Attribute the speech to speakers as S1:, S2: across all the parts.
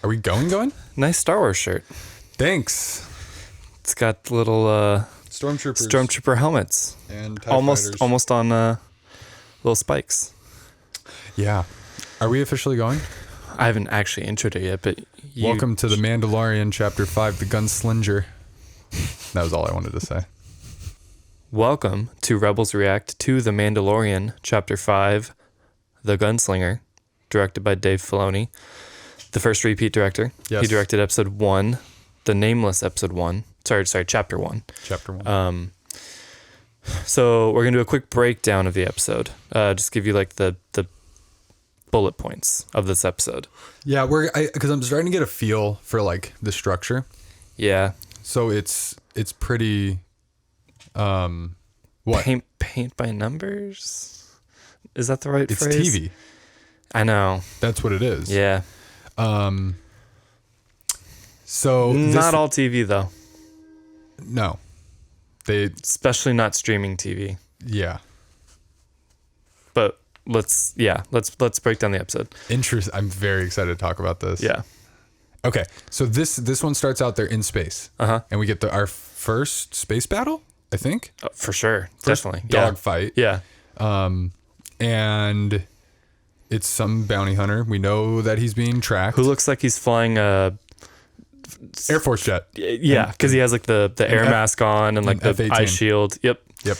S1: Are we going?
S2: Nice Star Wars shirt.
S1: Thanks.
S2: It's got little stormtrooper helmets
S1: and TIE
S2: almost
S1: fighters.
S2: almost on little spikes.
S1: Yeah. Are we officially going?
S2: I haven't actually introed it yet, but
S1: Welcome to the Mandalorian, Chapter 5, the GUNSLINGER. That was all I wanted to say.
S2: Welcome to Rebels React to the Mandalorian, Chapter 5, the Gunslinger, directed by Dave Filoni, the first repeat director.
S1: Yes.
S2: He directed episode 1, the nameless episode 1. Sorry, chapter 1.
S1: Chapter 1.
S2: So we're going to do a quick breakdown of the episode. Just give you like the bullet points of this episode.
S1: Yeah, because I'm starting to get a feel for like the structure.
S2: Yeah.
S1: So it's pretty what?
S2: Paint by numbers? Is that the right
S1: It's
S2: phrase?
S1: TV.
S2: I know.
S1: That's what it is.
S2: Yeah.
S1: So
S2: not all TV though.
S1: No.
S2: Especially not streaming TV.
S1: Yeah.
S2: But let's break down the episode.
S1: I'm very excited to talk about this.
S2: Yeah.
S1: Okay. So this one starts out there in space.
S2: Uh-huh.
S1: And we get our first space battle, I think.
S2: For sure.
S1: First
S2: Definitely.
S1: dog fight.
S2: Yeah.
S1: And it's some bounty hunter. We know that he's being tracked.
S2: Who looks like he's flying a
S1: Air Force jet.
S2: Yeah, because he has like the air mask on and like the
S1: F-18.
S2: eye shield. Yep.
S1: Yep.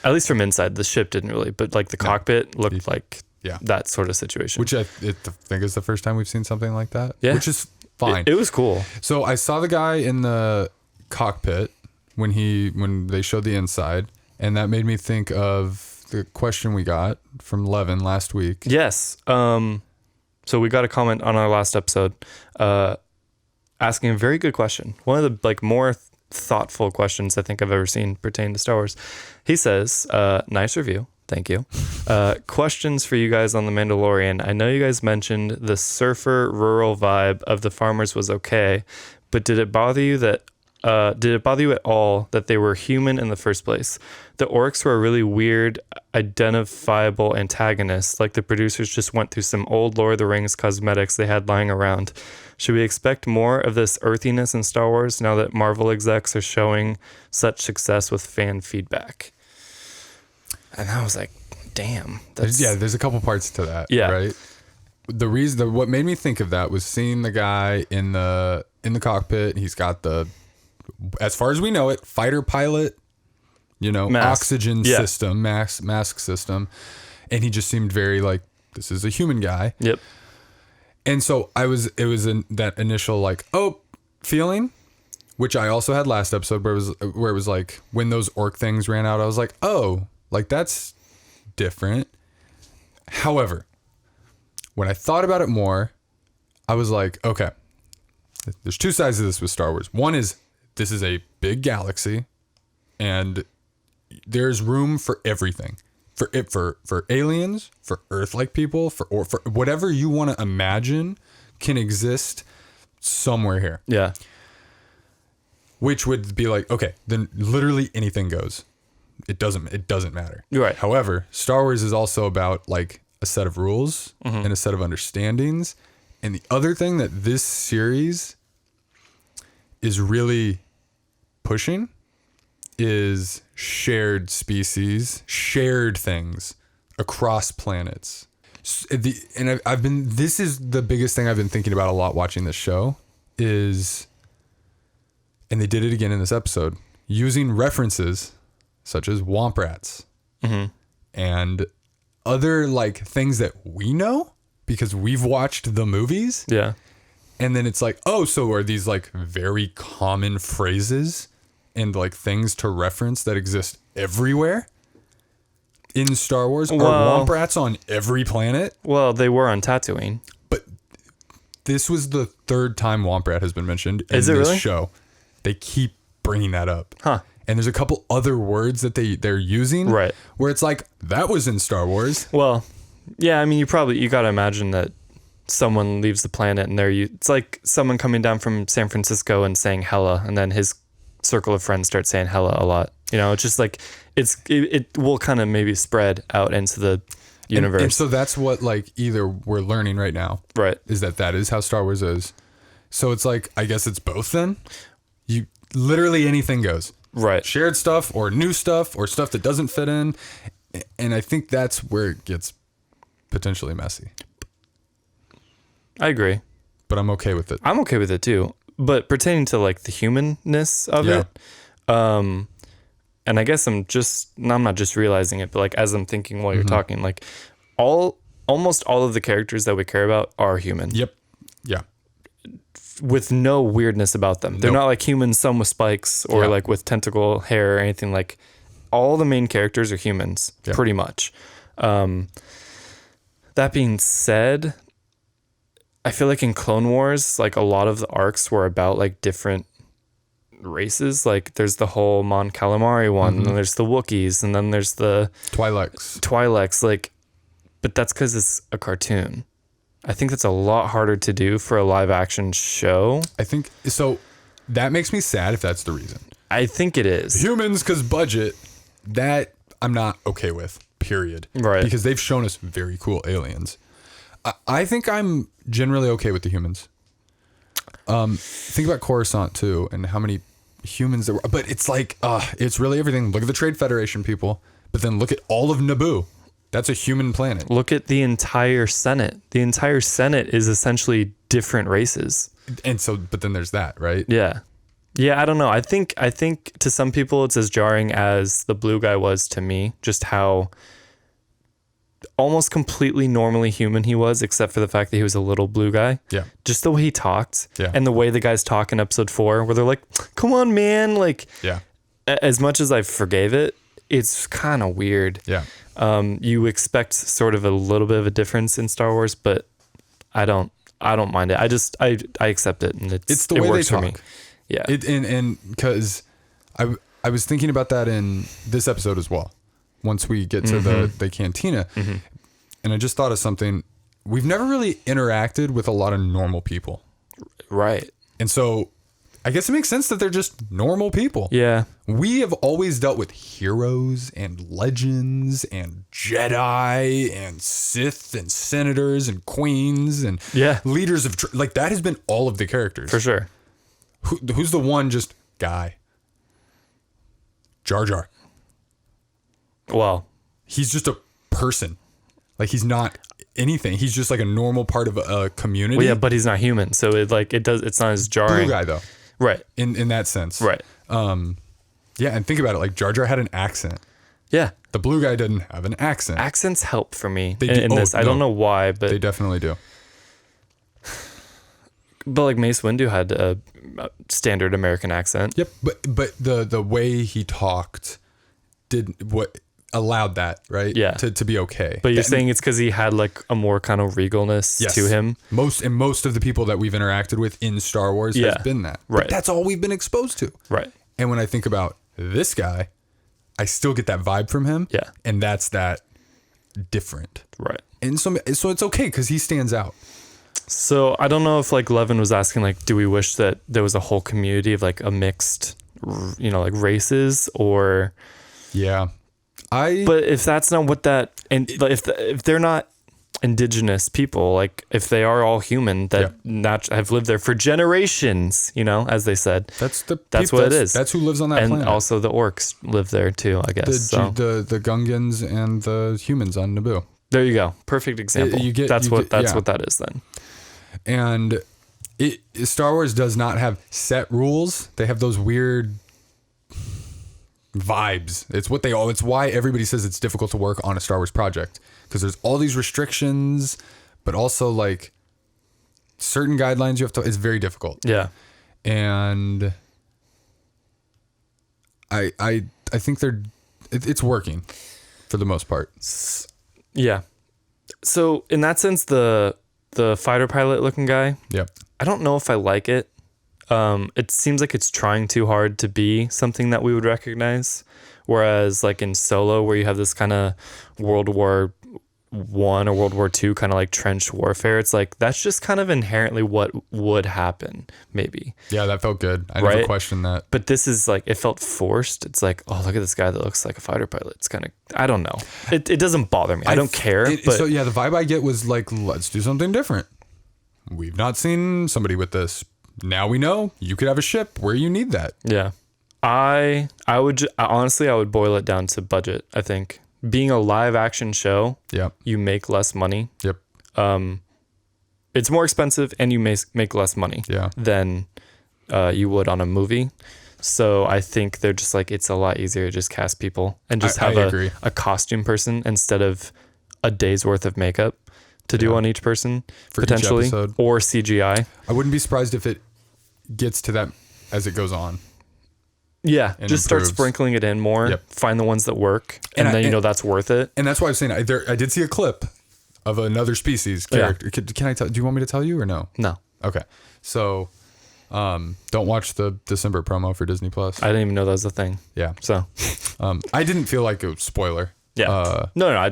S2: At least from inside, the ship didn't really, but like the cockpit looked like that sort of situation.
S1: Which I think is the first time we've seen something like that.
S2: Yeah.
S1: Which is fine.
S2: It was cool.
S1: So I saw the guy in the cockpit when they showed the inside, and that made me think of the question we got from Levin last week.
S2: Yes. So we got a comment on our last episode, asking a very good question. One of the like more thoughtful questions I think I've ever seen pertain to Star Wars. He says, nice review. Thank you. Questions for you guys on The Mandalorian. I know you guys mentioned the surfer rural vibe of the farmers was okay, but did it bother you at all that they were human in the first place? The orcs were a really weird, identifiable antagonists, like the producers just went through some old Lord of the Rings cosmetics they had lying around. Should we expect more of this earthiness in Star Wars now that Marvel execs are showing such success with fan feedback? And I was like, damn.
S1: There's a couple parts to that.
S2: Yeah.
S1: Right. What made me think of that was seeing the guy in the cockpit. He's got as far as we know it, fighter pilot,
S2: mask.
S1: Oxygen system, mask system. And he just seemed very like, this is a human guy.
S2: Yep.
S1: And so it was in that initial like, oh, feeling, which I also had last episode where it was like when those orc things ran out, I was like, oh, like that's different. However, when I thought about it more, I was like, okay, there's two sides of this with Star Wars. One is this is a big galaxy and there's room for everything. For aliens, for Earth-like people, for whatever you want to imagine can exist somewhere here.
S2: Yeah.
S1: Which would be like, okay, then literally anything goes. It doesn't matter.
S2: You're right.
S1: However, Star Wars is also about like a set of rules and a set of understandings. And the other thing that this series is really pushing is shared species, shared things across planets. This is the biggest thing I've been thinking about a lot watching this show is, and they did it again in this episode, using references such as womp rats and other like things that we know because we've watched the movies.
S2: Yeah.
S1: And then it's like, oh, so are these like very common phrases and like things to reference that exist everywhere in Star Wars? Are womp rats on every planet?
S2: Well, they were on Tatooine.
S1: But this was the third time womp rat has been mentioned in
S2: Is it
S1: this
S2: really?
S1: show. They keep bringing that up.
S2: Huh.
S1: And there's a couple other words that they're using.
S2: Right.
S1: Where it's like, that was in Star Wars.
S2: Well, yeah, I mean, you got to imagine that someone leaves the planet and it's like someone coming down from San Francisco and saying hella, and then his circle of friends start saying hella a lot. It's just like it will kind of maybe spread out into the universe.
S1: And so that's what like either we're learning right now.
S2: Right.
S1: Is that is how Star Wars is. So it's like, I guess it's both then. You literally anything goes.
S2: Right.
S1: Shared stuff or new stuff or stuff that doesn't fit in. And I think that's where it gets potentially messy.
S2: I agree.
S1: But I'm okay with it.
S2: I'm okay with it too. But pertaining to like the humanness of it, and I guess I'm not just realizing it, but like as I'm thinking while you're talking, like almost all of the characters that we care about are human.
S1: Yep. Yeah.
S2: With no weirdness about them. They're not like humans, some with spikes or like with tentacle hair or anything. Like all the main characters are humans, pretty much. That being said, I feel like in Clone Wars, like a lot of the arcs were about like different races. Like there's the whole Mon Calamari one, and then there's the Wookiees, and then there's the Twi'leks. Like, but that's because it's a cartoon. I think that's a lot harder to do for a live action show.
S1: I think so. That makes me sad if that's the reason.
S2: I think it is.
S1: Humans, because budget, that I'm not okay with, period.
S2: Right.
S1: Because they've shown us very cool aliens. I think I'm generally okay with the humans. Think about Coruscant too, and how many humans there were. But it's like, it's really everything. Look at the Trade Federation people, but then look at all of Naboo. That's a human planet.
S2: Look at the entire Senate. The entire Senate is essentially different races.
S1: And so, but then there's that, right?
S2: Yeah. Yeah, I don't know. I think to some people it's as jarring as the blue guy was to me, just how almost completely normally human he was, except for the fact that he was a little blue guy.
S1: Yeah.
S2: Just the way he talked.
S1: Yeah.
S2: And the way the guys talk in episode 4, where they're like, come on, man. Like,
S1: yeah.
S2: As much as I forgave it, it's kind of weird.
S1: Yeah.
S2: You expect sort of a little bit of a difference in Star Wars, but I don't mind it. I accept it, and
S1: it's the way
S2: works
S1: they talk.
S2: for me. Yeah.
S1: And because I was thinking about that in this episode as well. Once we get to the cantina, and I just thought of something. We've never really interacted with a lot of normal people,
S2: right?
S1: And so I guess it makes sense that they're just normal people.
S2: Yeah.
S1: We have always dealt with heroes and legends and Jedi and Sith and senators and queens and leaders of like that has been all of the characters.
S2: For sure.
S1: Who's the one just guy? Jar Jar.
S2: Well,
S1: he's just a person. Like he's not anything. He's just like a normal part of a community.
S2: Well, yeah, but he's not human, so it's not as jarring.
S1: Blue guy though.
S2: Right.
S1: In that sense.
S2: Right.
S1: Yeah, and think about it. Like Jar Jar had an accent.
S2: Yeah.
S1: The blue guy didn't have an accent.
S2: Accents help for me
S1: in
S2: this. I don't know why, but
S1: they definitely do.
S2: But like Mace Windu had a standard American accent.
S1: Yep, but the way he talked allowed that, right?
S2: Yeah.
S1: To be okay.
S2: But you're saying it's because he had like a more kind of regalness to him?
S1: Most of the people that we've interacted with in Star Wars has been that.
S2: Right.
S1: But that's all we've been exposed to.
S2: Right.
S1: And when I think about this guy, I still get that vibe from him.
S2: Yeah.
S1: And that's that different.
S2: Right.
S1: And so it's okay because he stands out.
S2: So I don't know if like Levin was asking like, do we wish that there was a whole community of like a mixed, like races or...
S1: Yeah.
S2: But if that's not what that... And if they're not indigenous people, like if they are all human that have lived there for generations, as they said, that's what it is.
S1: That's who lives on that planet.
S2: And also the orcs live there too, I guess.
S1: The Gungans and the humans on Naboo.
S2: There you go. Perfect example. That's what that is then.
S1: And Star Wars does not have set rules. They have those weird vibes. It's why everybody says it's difficult to work on a Star Wars project, because there's all these restrictions, but also like certain guidelines you have to. It's very difficult.
S2: Yeah.
S1: And I think it's working for the most part.
S2: Yeah. So in that sense, the fighter pilot looking guy,
S1: yep.
S2: I don't know if I like it. It seems like it's trying too hard to be something that we would recognize. Whereas like in Solo, where you have this kind of World War I or World War II kind of like trench warfare, it's like that's just kind of inherently what would happen, maybe.
S1: Yeah, that felt good. I never questioned that.
S2: But this is like, it felt forced. It's like, oh, look at this guy that looks like a fighter pilot. It's kind of, I don't know. It doesn't bother me. I don't care. But
S1: so yeah, the vibe I get was like, let's do something different. We've not seen somebody with this now we know you could have a ship where you need that.
S2: Yeah. I would honestly, I would boil it down to budget. I think being a live action show,
S1: Yep.
S2: you make less money.
S1: Yep.
S2: It's more expensive and you make less money than you would on a movie. So I think they're just like, it's a lot easier to just cast people and just have a costume person instead of a day's worth of makeup to do on each person
S1: for
S2: potentially,
S1: each episode.
S2: Or CGI.
S1: I wouldn't be surprised if it gets to that as it goes on.
S2: Yeah,
S1: And
S2: just start
S1: improves.
S2: sprinkling it in more.
S1: Yep.
S2: Find the ones that work, and then you know that's worth it.
S1: And that's why I was saying I did see a clip of another species character. Yeah. Can I tell? Do you want me to tell you or no?
S2: No.
S1: Okay. So, don't watch the December promo for Disney Plus.
S2: I didn't even know that was a thing.
S1: Yeah.
S2: So,
S1: I didn't feel like it was spoiler.
S2: Yeah. No.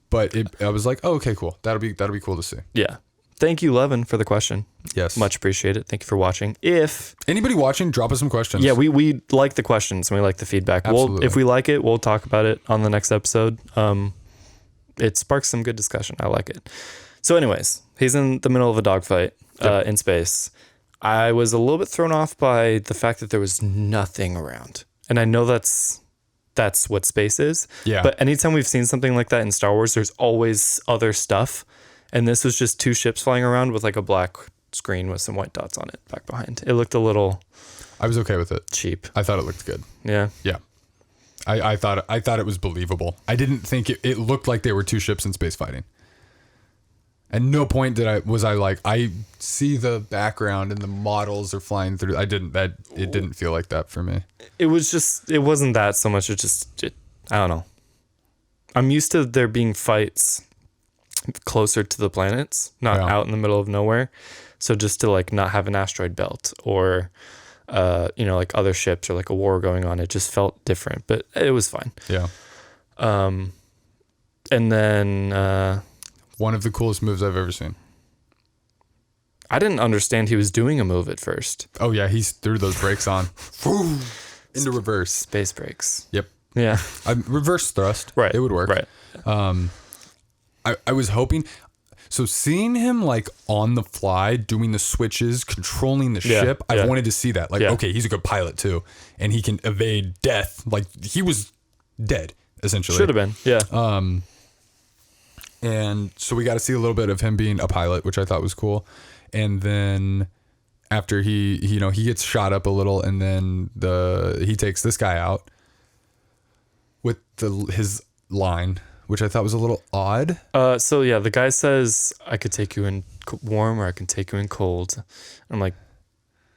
S1: But I was like, oh, okay, cool. That'll be cool to see.
S2: Yeah. Thank you, Levin, for the question.
S1: Yes.
S2: Much appreciated. Thank you for watching. If
S1: anybody watching, drop us some questions.
S2: Yeah, we like the questions and we like the feedback.
S1: Absolutely.
S2: If we like it, we'll talk about it on the next episode. It sparks some good discussion. I like it. So anyways, he's in the middle of a dogfight in space. I was a little bit thrown off by the fact that there was nothing around. And I know that's what space is.
S1: Yeah.
S2: But anytime we've seen something like that in Star Wars, there's always other stuff. And this was just two ships flying around with like a black screen with some white dots on it back behind. It looked a little...
S1: I was okay with it.
S2: Cheap.
S1: I thought it looked good.
S2: Yeah.
S1: Yeah. I thought it was believable. I didn't think it looked like they were two ships in space fighting. At no point did I see the background and the models are flying through. It didn't feel like that for me.
S2: It wasn't that so much. I don't know. I'm used to there being fights closer to the planets, not out in the middle of nowhere. So just to like not have an asteroid belt or, like other ships or like a war going on, it just felt different, but it was fine.
S1: Yeah.
S2: And then,
S1: one of the coolest moves I've ever seen.
S2: I didn't understand he was doing a move at first.
S1: Oh yeah. He threw those brakes on into reverse.
S2: Space brakes.
S1: Yep.
S2: Yeah.
S1: Reverse thrust.
S2: Right.
S1: It would work.
S2: Right.
S1: I was hoping, so seeing him like on the fly, doing the switches, controlling the ship, I wanted to see that. Like, okay, he's a good pilot too, and he can evade death. Like he was dead essentially.
S2: Should have been. Yeah.
S1: And so we got to see a little bit of him being a pilot, which I thought was cool. And then after he gets shot up a little, and then he takes this guy out with his line, which I thought was a little odd.
S2: So yeah, the guy says, I could take you in warm or I can take you in cold. I'm like,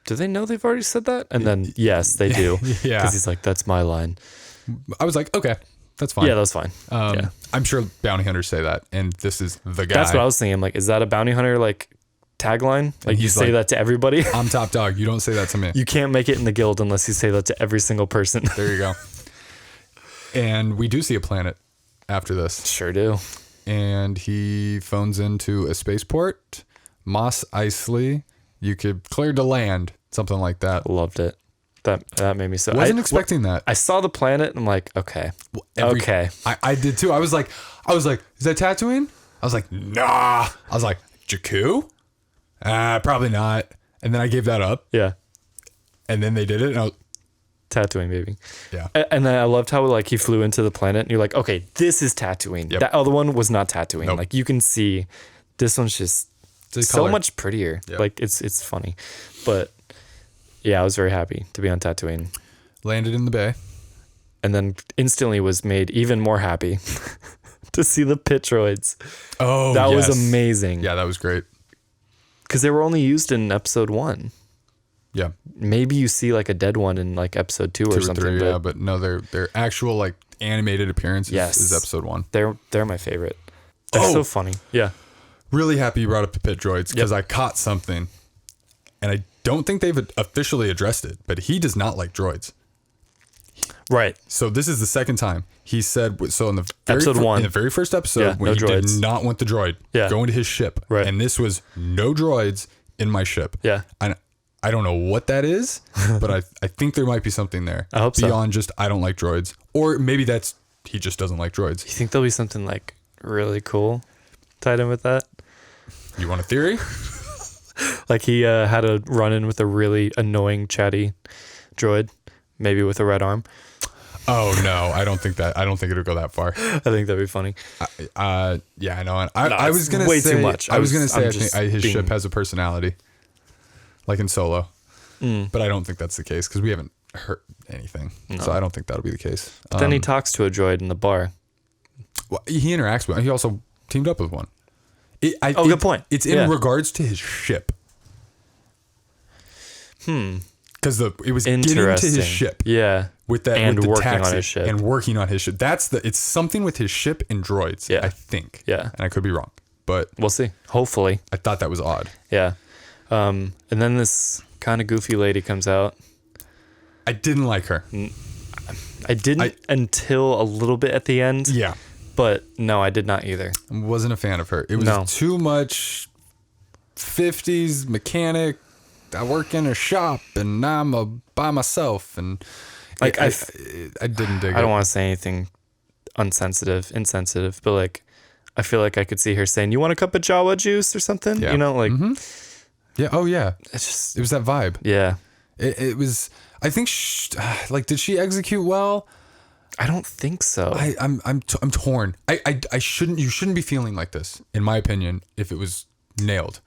S2: do they know they've already said that? And then yes, they do.
S1: Yeah.
S2: Because he's like, that's my line.
S1: I was like, okay, that's fine.
S2: Yeah, that's fine. Yeah.
S1: I'm sure bounty hunters say that, and this is the guy.
S2: That's what I was thinking. I'm like, is that a bounty hunter like tagline? Like you say that to everybody?
S1: I'm top dog. You don't say that to me.
S2: You can't make it in the guild unless you say that to every single person.
S1: There you go. And we do see a planet after this.
S2: Sure do.
S1: And he phones into a spaceport. Mos Eisley. You could clear to land. Something like that.
S2: Loved it. That made me so...
S1: Wasn't expecting that.
S2: I saw the planet and I'm like, okay. Okay.
S1: I did too. I was like, is that Tatooine? I was like, nah. I was like, Jakku? Probably not. And then I gave that up.
S2: Yeah.
S1: And then they did it. And I was,
S2: Tatooine, baby.
S1: Yeah.
S2: And then I loved how like he flew into the planet and you're like, okay, this is Tatooine.
S1: Yep.
S2: That other one was not Tatooine.
S1: Nope.
S2: Like you can see this one's just so much prettier.
S1: Yep.
S2: Like it's funny. But yeah, I was very happy to be on Tatooine.
S1: landed in the bay.
S2: And then instantly was made even more happy to see the Pitroids.
S1: Oh,
S2: that was amazing.
S1: Yeah, that was great.
S2: Because they were only used in episode 1.
S1: Yeah.
S2: Maybe you see like a dead one in like episode 2 or something.
S1: 3, but no, their actual like animated appearance is episode 1.
S2: They're my favorite. They're so funny. Yeah.
S1: Really happy you brought up the pit droids because I caught something, and I don't think they've officially addressed it, but he does not like droids.
S2: Right.
S1: So this is the second time he said. So in the
S2: episode 1,
S1: in the very first episode, when he did not want the droid going to his ship,
S2: right,
S1: and this was no droids in my ship.
S2: Yeah.
S1: And I don't know what that is, but I think there might be something there.
S2: I hope
S1: beyond just I don't like droids, or maybe that's he just doesn't like droids.
S2: You think there'll be something like really cool tied in with that?
S1: You want a theory?
S2: Like he had a run-in with a really annoying chatty droid, maybe with a red arm.
S1: Oh no, I don't think it'll go that far.
S2: I think that'd be funny.
S1: Yeah, I know. I was gonna say
S2: too much.
S1: I was gonna say
S2: I'm
S1: I think
S2: just
S1: his
S2: being-
S1: ship has a personality, like in Solo, but I don't think that's the case because we haven't heard anything. So I don't think that'll be the case.
S2: But then he talks to a droid in the bar.
S1: Well, he interacts with. He also teamed up with one.
S2: Good point.
S1: It's in regards to his ship. Because it was getting to his ship.
S2: Yeah.
S1: With that,
S2: and
S1: with the
S2: working
S1: taxi,
S2: on his ship.
S1: and working on his ship. It's something with his ship and droids.
S2: Yeah.
S1: I think.
S2: Yeah.
S1: And I could be wrong, but
S2: We'll see. Hopefully.
S1: I thought that was odd.
S2: Yeah. And then this kind of goofy lady comes out.
S1: I didn't like her.
S2: I didn't until a little bit at the end.
S1: Yeah.
S2: But no, I did not either.
S1: I wasn't a fan of her. It was too much 50s mechanic. I work in a shop and now I'm by myself. And
S2: Like
S1: I didn't dig it.
S2: I don't want to say anything insensitive, but like, I feel like I could see her saying, "You want a cup of Jawa juice or something?"
S1: Yeah.
S2: You know, like,
S1: Yeah. Oh yeah.
S2: it's just,
S1: It was that vibe.
S2: yeah.
S1: It was. I think. Did she execute well?
S2: I don't think so.
S1: I'm torn. I shouldn't. You shouldn't be feeling like this, in my opinion. If it was nailed,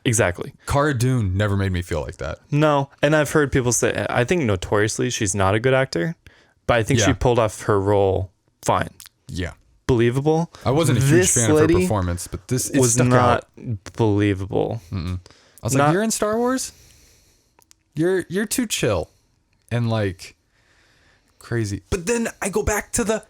S2: Exactly.
S1: Cara Dune never made me feel like that.
S2: No, and I've heard people say, I think notoriously she's not a good actor, but I think she
S1: Yeah.
S2: pulled off her role fine,
S1: Yeah.
S2: believable.
S1: I wasn't a huge
S2: This
S1: fan of her
S2: lady
S1: performance, but this it
S2: was
S1: stuck
S2: not
S1: out.
S2: believable.
S1: I was
S2: not-
S1: like, you're in Star Wars. You're too chill, and like crazy. But then I go back to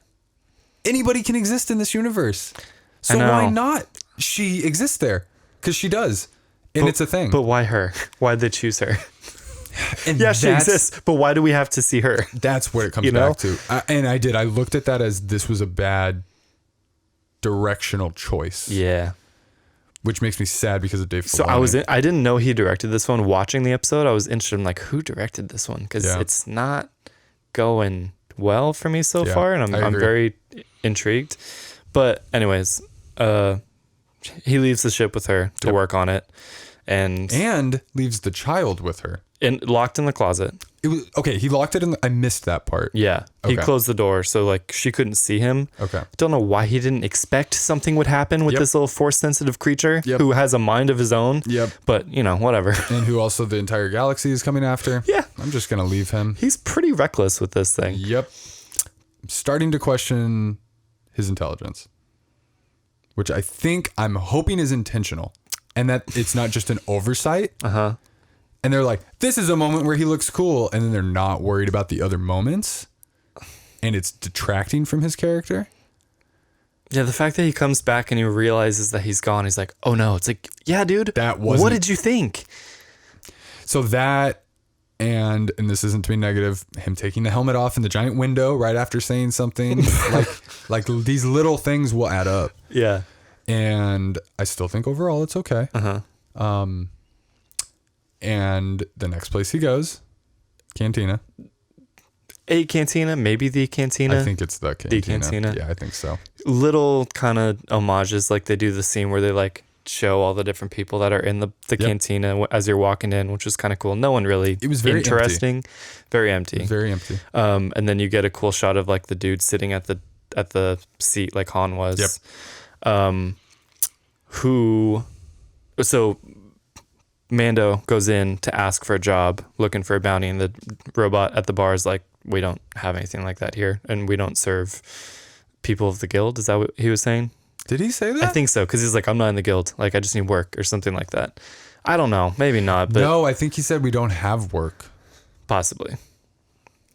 S1: anybody can exist in this universe. So
S2: know.
S1: why not? She exists there because she does, and it's a thing.
S2: But why her? Why'd they choose her?
S1: And
S2: Yeah, she
S1: that's-
S2: exists, but why do we have to see her?
S1: That's what it comes
S2: You know?
S1: back to. I looked at that as this was a bad directional choice.
S2: Yeah.
S1: Which makes me sad because of Dave Filoni.
S2: So I didn't know he directed this one. Watching the episode, I was interested in like, who directed this one? Because
S1: Yeah.
S2: it's not going well for me so
S1: Yeah,
S2: far, and
S1: I
S2: I'm
S1: agree.
S2: very intrigued. But anyways, he leaves the ship with her to work on it, and
S1: leaves the child with her.
S2: locked in the closet.
S1: It was okay. He locked it in. I missed that part.
S2: Yeah, he
S1: Okay.
S2: closed the door so like she couldn't see him.
S1: Okay.
S2: Don't know why he didn't expect something would happen with
S1: Yep.
S2: this little force sensitive creature
S1: Yep.
S2: who has a mind of his own.
S1: Yep.
S2: But you know, whatever.
S1: And who also the entire galaxy is coming after.
S2: Yeah.
S1: I'm just gonna leave him.
S2: He's pretty reckless with this thing.
S1: Yep. I'm starting to question his intelligence, which I'm hoping is intentional, and that it's not just an oversight. And they're like, this is a moment where he looks cool, and then they're not worried about the other moments, and it's detracting from his character.
S2: Yeah, the fact that he comes back and he realizes that he's gone, he's like, oh no. It's like, yeah, dude.
S1: That
S2: What
S1: wasn't-
S2: did you think?
S1: So that, and this isn't to be negative, him taking the helmet off in the giant window right after saying something, like these little things will add up.
S2: Yeah.
S1: And I still think overall it's okay. And the next place he goes, Cantina.
S2: A cantina, maybe the cantina.
S1: I think it's the Cantina.
S2: Cantina?
S1: Yeah, I think so.
S2: Little kind of homages, like they do the scene where they like show all the different people that are in the cantina as you're walking in, which was kind of cool. No one really.
S1: It was very
S2: interesting. Very empty.
S1: Very empty.
S2: And then you get a cool shot of like the dude sitting at the seat like Han was.
S1: Yep.
S2: So Mando goes in to ask for a job, looking for a bounty, and the robot at the bar is like, we don't have anything like that here, and we don't serve people of the guild. Is that what he was saying?
S1: Did he say that?
S2: I think so, because he's like, I'm not in the guild. Like, I just need work or something like that. I don't know. Maybe not, but
S1: No, I think he said we don't have work.
S2: possibly.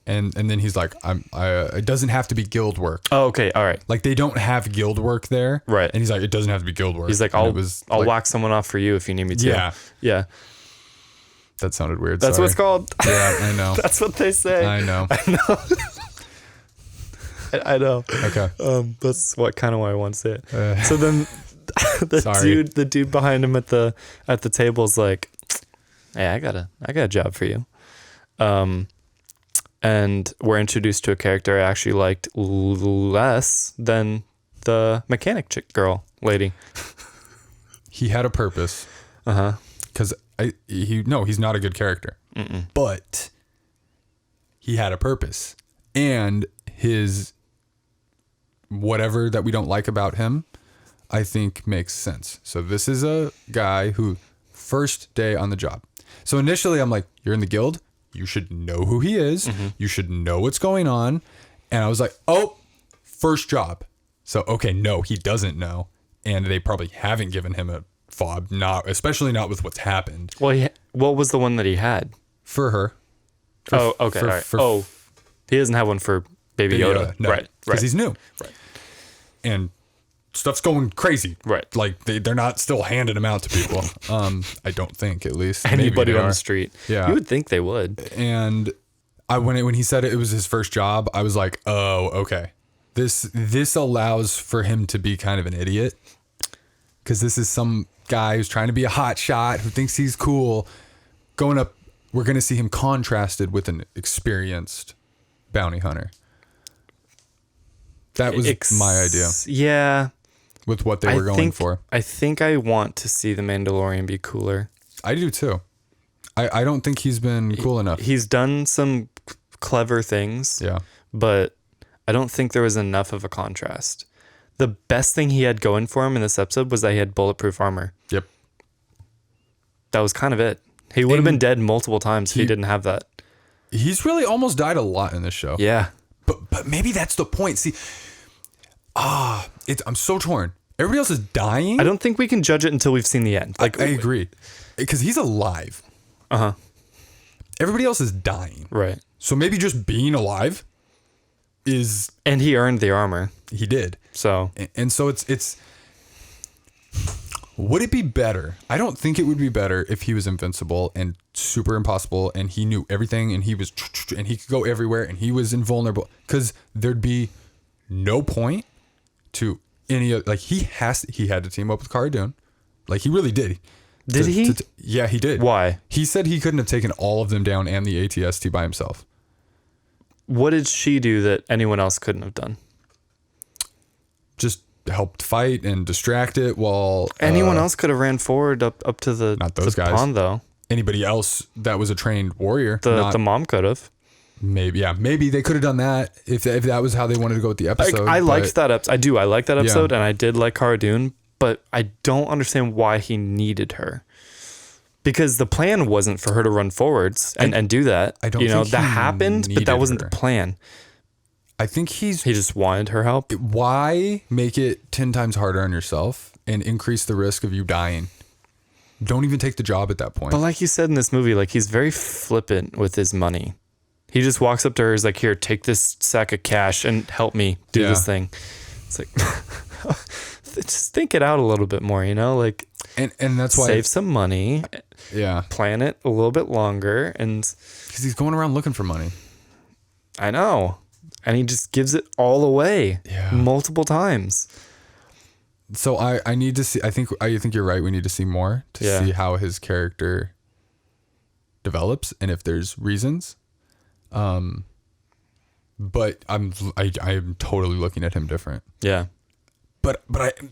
S1: And then he's like, it doesn't have to be guild work.
S2: Oh, okay. All right.
S1: Like they don't have guild work there.
S2: Right.
S1: And he's like, it doesn't have to be guild work.
S2: He's like,
S1: And
S2: I'll whack someone off for you if you need me to.
S1: Yeah.
S2: Yeah.
S1: That sounded weird.
S2: That's
S1: sorry.
S2: what it's called.
S1: Yeah, I know.
S2: That's what they say.
S1: I know.
S2: I know.
S1: Okay.
S2: That's what kind of why I want to say it. So then
S1: Sorry.
S2: the dude behind him at the table is like, hey, I got a job for you. And we're introduced to a character I actually liked less than the mechanic chick girl lady.
S1: He had a purpose. Because He's not a good character. But he had a purpose, and his whatever that we don't like about him, I think makes sense. So this is a guy who first day on the job. So initially I'm like, you're in the guild. You should know who he is. You should know what's going on. And I was like, oh, first job. So, okay, no, he doesn't know. And they probably haven't given him a fob, especially not with what's happened.
S2: Well, what was the one that he had?
S1: For her.
S2: Okay. All right. He doesn't have one for Baby Yoda.
S1: No,
S2: right.
S1: Because he's new.
S2: Right.
S1: And stuff's going crazy.
S2: Right.
S1: Like they're not still handing them out to people. I don't think, at least.
S2: Anybody on the street.
S1: Yeah.
S2: You would think they would.
S1: And when he said it was his first job, I was like, oh, okay. This allows for him to be kind of an idiot. Because this is some guy who's trying to be a hot shot, who thinks he's cool. Going up, we're going to see him contrasted with an experienced bounty hunter. That was my idea.
S2: Yeah.
S1: With what they were going for.
S2: I think I want to see the Mandalorian be cooler.
S1: I do too. I don't think he's been cool enough.
S2: He's done some clever things.
S1: Yeah.
S2: But I don't think there was enough of a contrast. The best thing he had going for him in this episode was that he had bulletproof armor.
S1: Yep.
S2: That was kind of it. He would have been dead multiple times if he didn't have that.
S1: He's really almost died a lot in this show.
S2: Yeah.
S1: But maybe that's the point. See, I'm so torn. Everybody else is dying.
S2: I don't think we can judge it until we've seen the end.
S1: I agree. Because he's alive.
S2: Uh-huh.
S1: Everybody else is dying.
S2: Right.
S1: So maybe just being alive is...
S2: And he earned the armor.
S1: He did.
S2: So...
S1: And so it's... Would it be better? I don't think it would be better if he was invincible and super impossible and he knew everything and he could go everywhere and he was invulnerable. Because there'd be no point to any of... Like, he had to team up with Cara Dune. Like, he really did.
S2: Did he?
S1: Yeah, he did.
S2: Why?
S1: He said he couldn't have taken all of them down and the ATST by himself.
S2: What did she do that anyone else couldn't have done?
S1: Just helped fight and distract it while...
S2: Anyone else could have ran forward up to the,
S1: not those guys.
S2: Pond, though.
S1: Anybody else that was a trained warrior.
S2: The mom could have.
S1: Maybe they could have done that if that was how they wanted to go with the episode.
S2: I liked that episode. I do. I like that episode, and I did like Cara Dune, but I don't understand why he needed her. Because the plan wasn't for her to run forwards and do that.
S1: I don't think
S2: that happened, but that wasn't
S1: her.
S2: the plan.
S1: I think he
S2: just wanted her help.
S1: Why make it 10 times harder on yourself and increase the risk of you dying? Don't even take the job at that point.
S2: But like you said in this movie, like he's very flippant with his money. He just walks up to her, is like, here, take this sack of cash and help me do this thing. It's like, just think it out a little bit more, like,
S1: and that's why
S2: save some money.
S1: Yeah.
S2: Plan it a little bit longer. And
S1: because he's going around looking for money.
S2: I know. And he just gives it all away multiple times.
S1: So I need to see, I think you're right. We need to see more to see how his character develops and if there's reasons. But I'm totally looking at him different.
S2: Yeah.
S1: But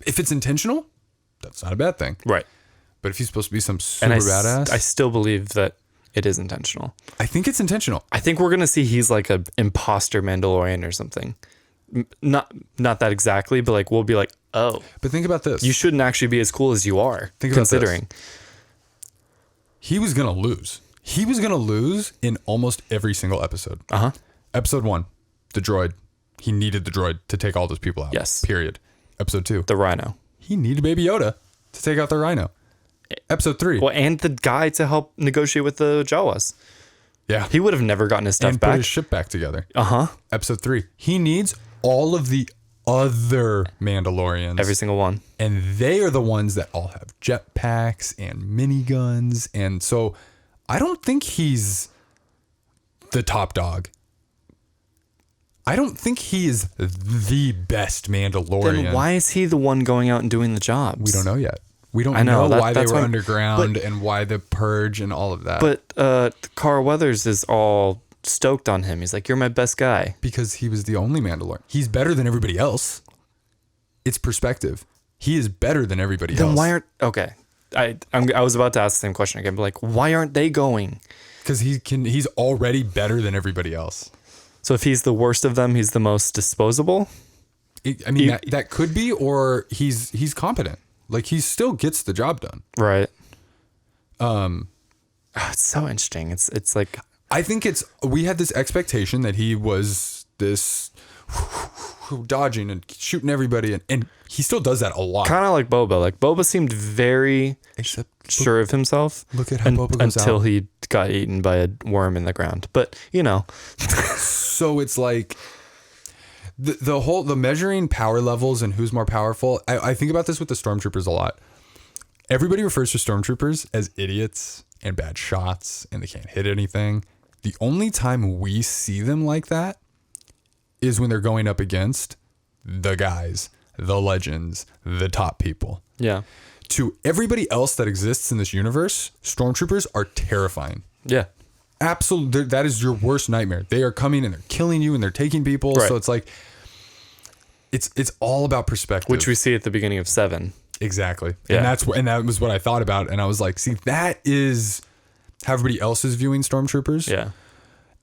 S1: if it's intentional, that's not a bad thing.
S2: Right.
S1: But if he's supposed to be some super badass,
S2: I still believe that it is intentional.
S1: I think it's intentional.
S2: I think we're gonna see he's like an imposter Mandalorian or something. Not that exactly, but like we'll be like, oh.
S1: But think about this.
S2: You shouldn't actually be as cool as you are.
S1: Think
S2: considering.
S1: About this. He was gonna lose. He was gonna lose in almost every single episode.
S2: Uh-huh.
S1: Episode 1, the droid. He needed the droid to take all those people out.
S2: Yes.
S1: Period. Episode 2,
S2: the Rhino.
S1: He needed Baby Yoda to take out the Rhino. Episode 3.
S2: Well, and the guy to help negotiate with the Jawas.
S1: Yeah.
S2: He would have never gotten his stuff
S1: and
S2: back.
S1: Put his ship back together.
S2: Uh-huh.
S1: Episode 3. He needs all of the other Mandalorians.
S2: Every single one.
S1: And they are the ones that all have jetpacks and miniguns. And so I don't think he's the top dog. I don't think he is the best Mandalorian.
S2: Then why is he the one going out and doing the jobs?
S1: We don't know yet. We don't know why they were underground and why the purge and all of that.
S2: But Carl Weathers is all stoked on him. He's like, you're my best guy.
S1: Because he was the only Mandalorian. He's better than everybody else. It's perspective. He is better than everybody else.
S2: Then why aren't... Okay. I was about to ask the same question again, but like, why aren't they going?
S1: Because he's already better than everybody else.
S2: So if he's the worst of them, he's the most disposable.
S1: I mean, that could be, or he's competent. Like, he still gets the job done.
S2: Right. It's so interesting. It's like,
S1: I think we had this expectation that he was this dodging and shooting everybody, and he still does that a lot.
S2: kind of like Boba. Like Boba seemed very sure of himself.
S1: Look at how Boba goes
S2: until
S1: out.
S2: he got eaten by a worm in the ground. But
S1: So it's like the measuring power levels and who's more powerful. I think about this with the stormtroopers a lot. Everybody refers to stormtroopers as idiots and bad shots, and they can't hit anything. The only time we see them like that is when they're going up against the guys, the legends, the top people.
S2: yeah,
S1: To everybody else that exists in this universe, stormtroopers are terrifying.
S2: yeah,
S1: Absolutely, that is your worst nightmare. They are coming and they're killing you and they're taking people.
S2: Right.
S1: So it's like, it's all about perspective.
S2: which we see at the beginning of 7.
S1: Exactly.
S2: Yeah.
S1: And that was what I thought about. And I was like, see, that is how everybody else is viewing stormtroopers.
S2: Yeah,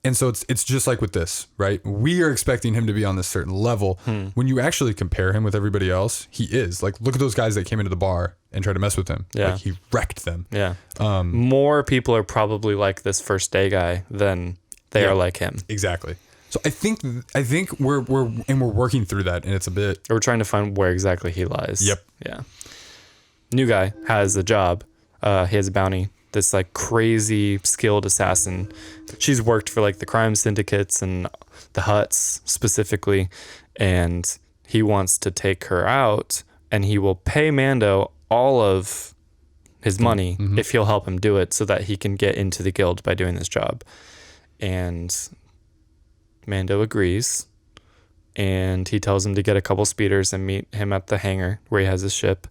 S1: And so it's just like with this, right? We are expecting him to be on this certain level. When you actually compare him with everybody else, he is. Like, look at those guys that came into the bar and tried to mess with him.
S2: Yeah.
S1: Like, he wrecked them.
S2: yeah. More people are probably like this first day guy than they are like him.
S1: Exactly. So I think we're working through that, and it's a bit.
S2: We're trying to find where exactly he lies.
S1: Yep.
S2: Yeah. New guy has a job. He has a bounty. This like crazy skilled assassin. She's worked for like the crime syndicates and the Hutts specifically, and he wants to take her out, and he will pay Mando all of his money if he'll help him do it, so that he can get into the guild by doing this job. And Mando agrees, and he tells him to get a couple speeders and meet him at the hangar where he has his ship,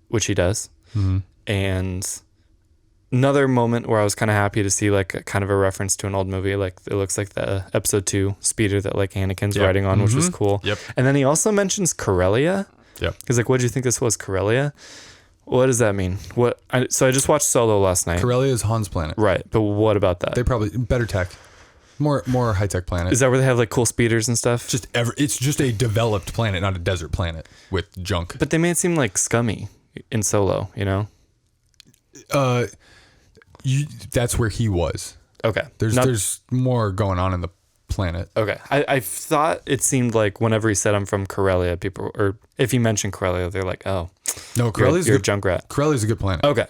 S2: which he does. And another moment where I was kind of happy to see like a kind of a reference to an old movie. Like, it looks like the episode 2 speeder that like Anakin's riding on, which was cool.
S1: Yep.
S2: And then he also mentions Corellia.
S1: Yep.
S2: He's like, what do you think this was, Corellia? What does that mean? So I just watched Solo last night.
S1: Corellia is Han's planet.
S2: Right. But what about that?
S1: They probably better tech, more high tech planet.
S2: Is that where they have like cool speeders and stuff?
S1: It's just a developed planet, not a desert planet with junk.
S2: But they made it seem like scummy in Solo, you know?
S1: That's where he was.
S2: Okay.
S1: There's more going on in the planet.
S2: Okay. I thought it seemed like whenever he said I'm from Corellia, people, or if he mentioned Corellia, they're like, oh,
S1: No, Corellia's
S2: you're a
S1: good.
S2: Junkrat.
S1: Corellia's a good planet.
S2: Okay.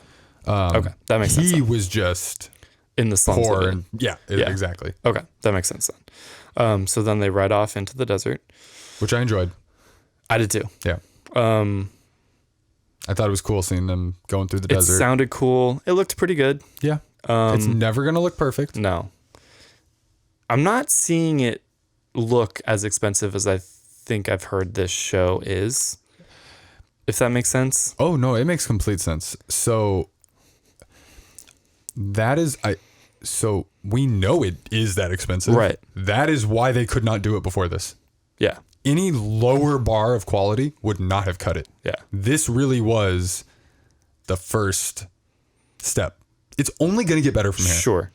S2: Okay. That makes sense.
S1: He was just
S2: In the slums.
S1: poor
S2: of it.
S1: and yeah, exactly.
S2: Okay. That makes sense then. So then they ride off into the desert.
S1: Which I enjoyed.
S2: I did too.
S1: Yeah. I thought it was cool seeing them going through the
S2: It
S1: desert.
S2: sounded cool. It looked pretty good.
S1: Yeah. It's never gonna look perfect.
S2: No. I'm not seeing it look as expensive as I think I've heard this show is. If that makes sense.
S1: Oh no, it makes complete sense. So so we know it is that expensive.
S2: Right.
S1: That is why they could not do it before this.
S2: Yeah.
S1: Any lower bar of quality would not have cut it.
S2: Yeah.
S1: This really was the first step. It's only going to get better from here.
S2: Sure.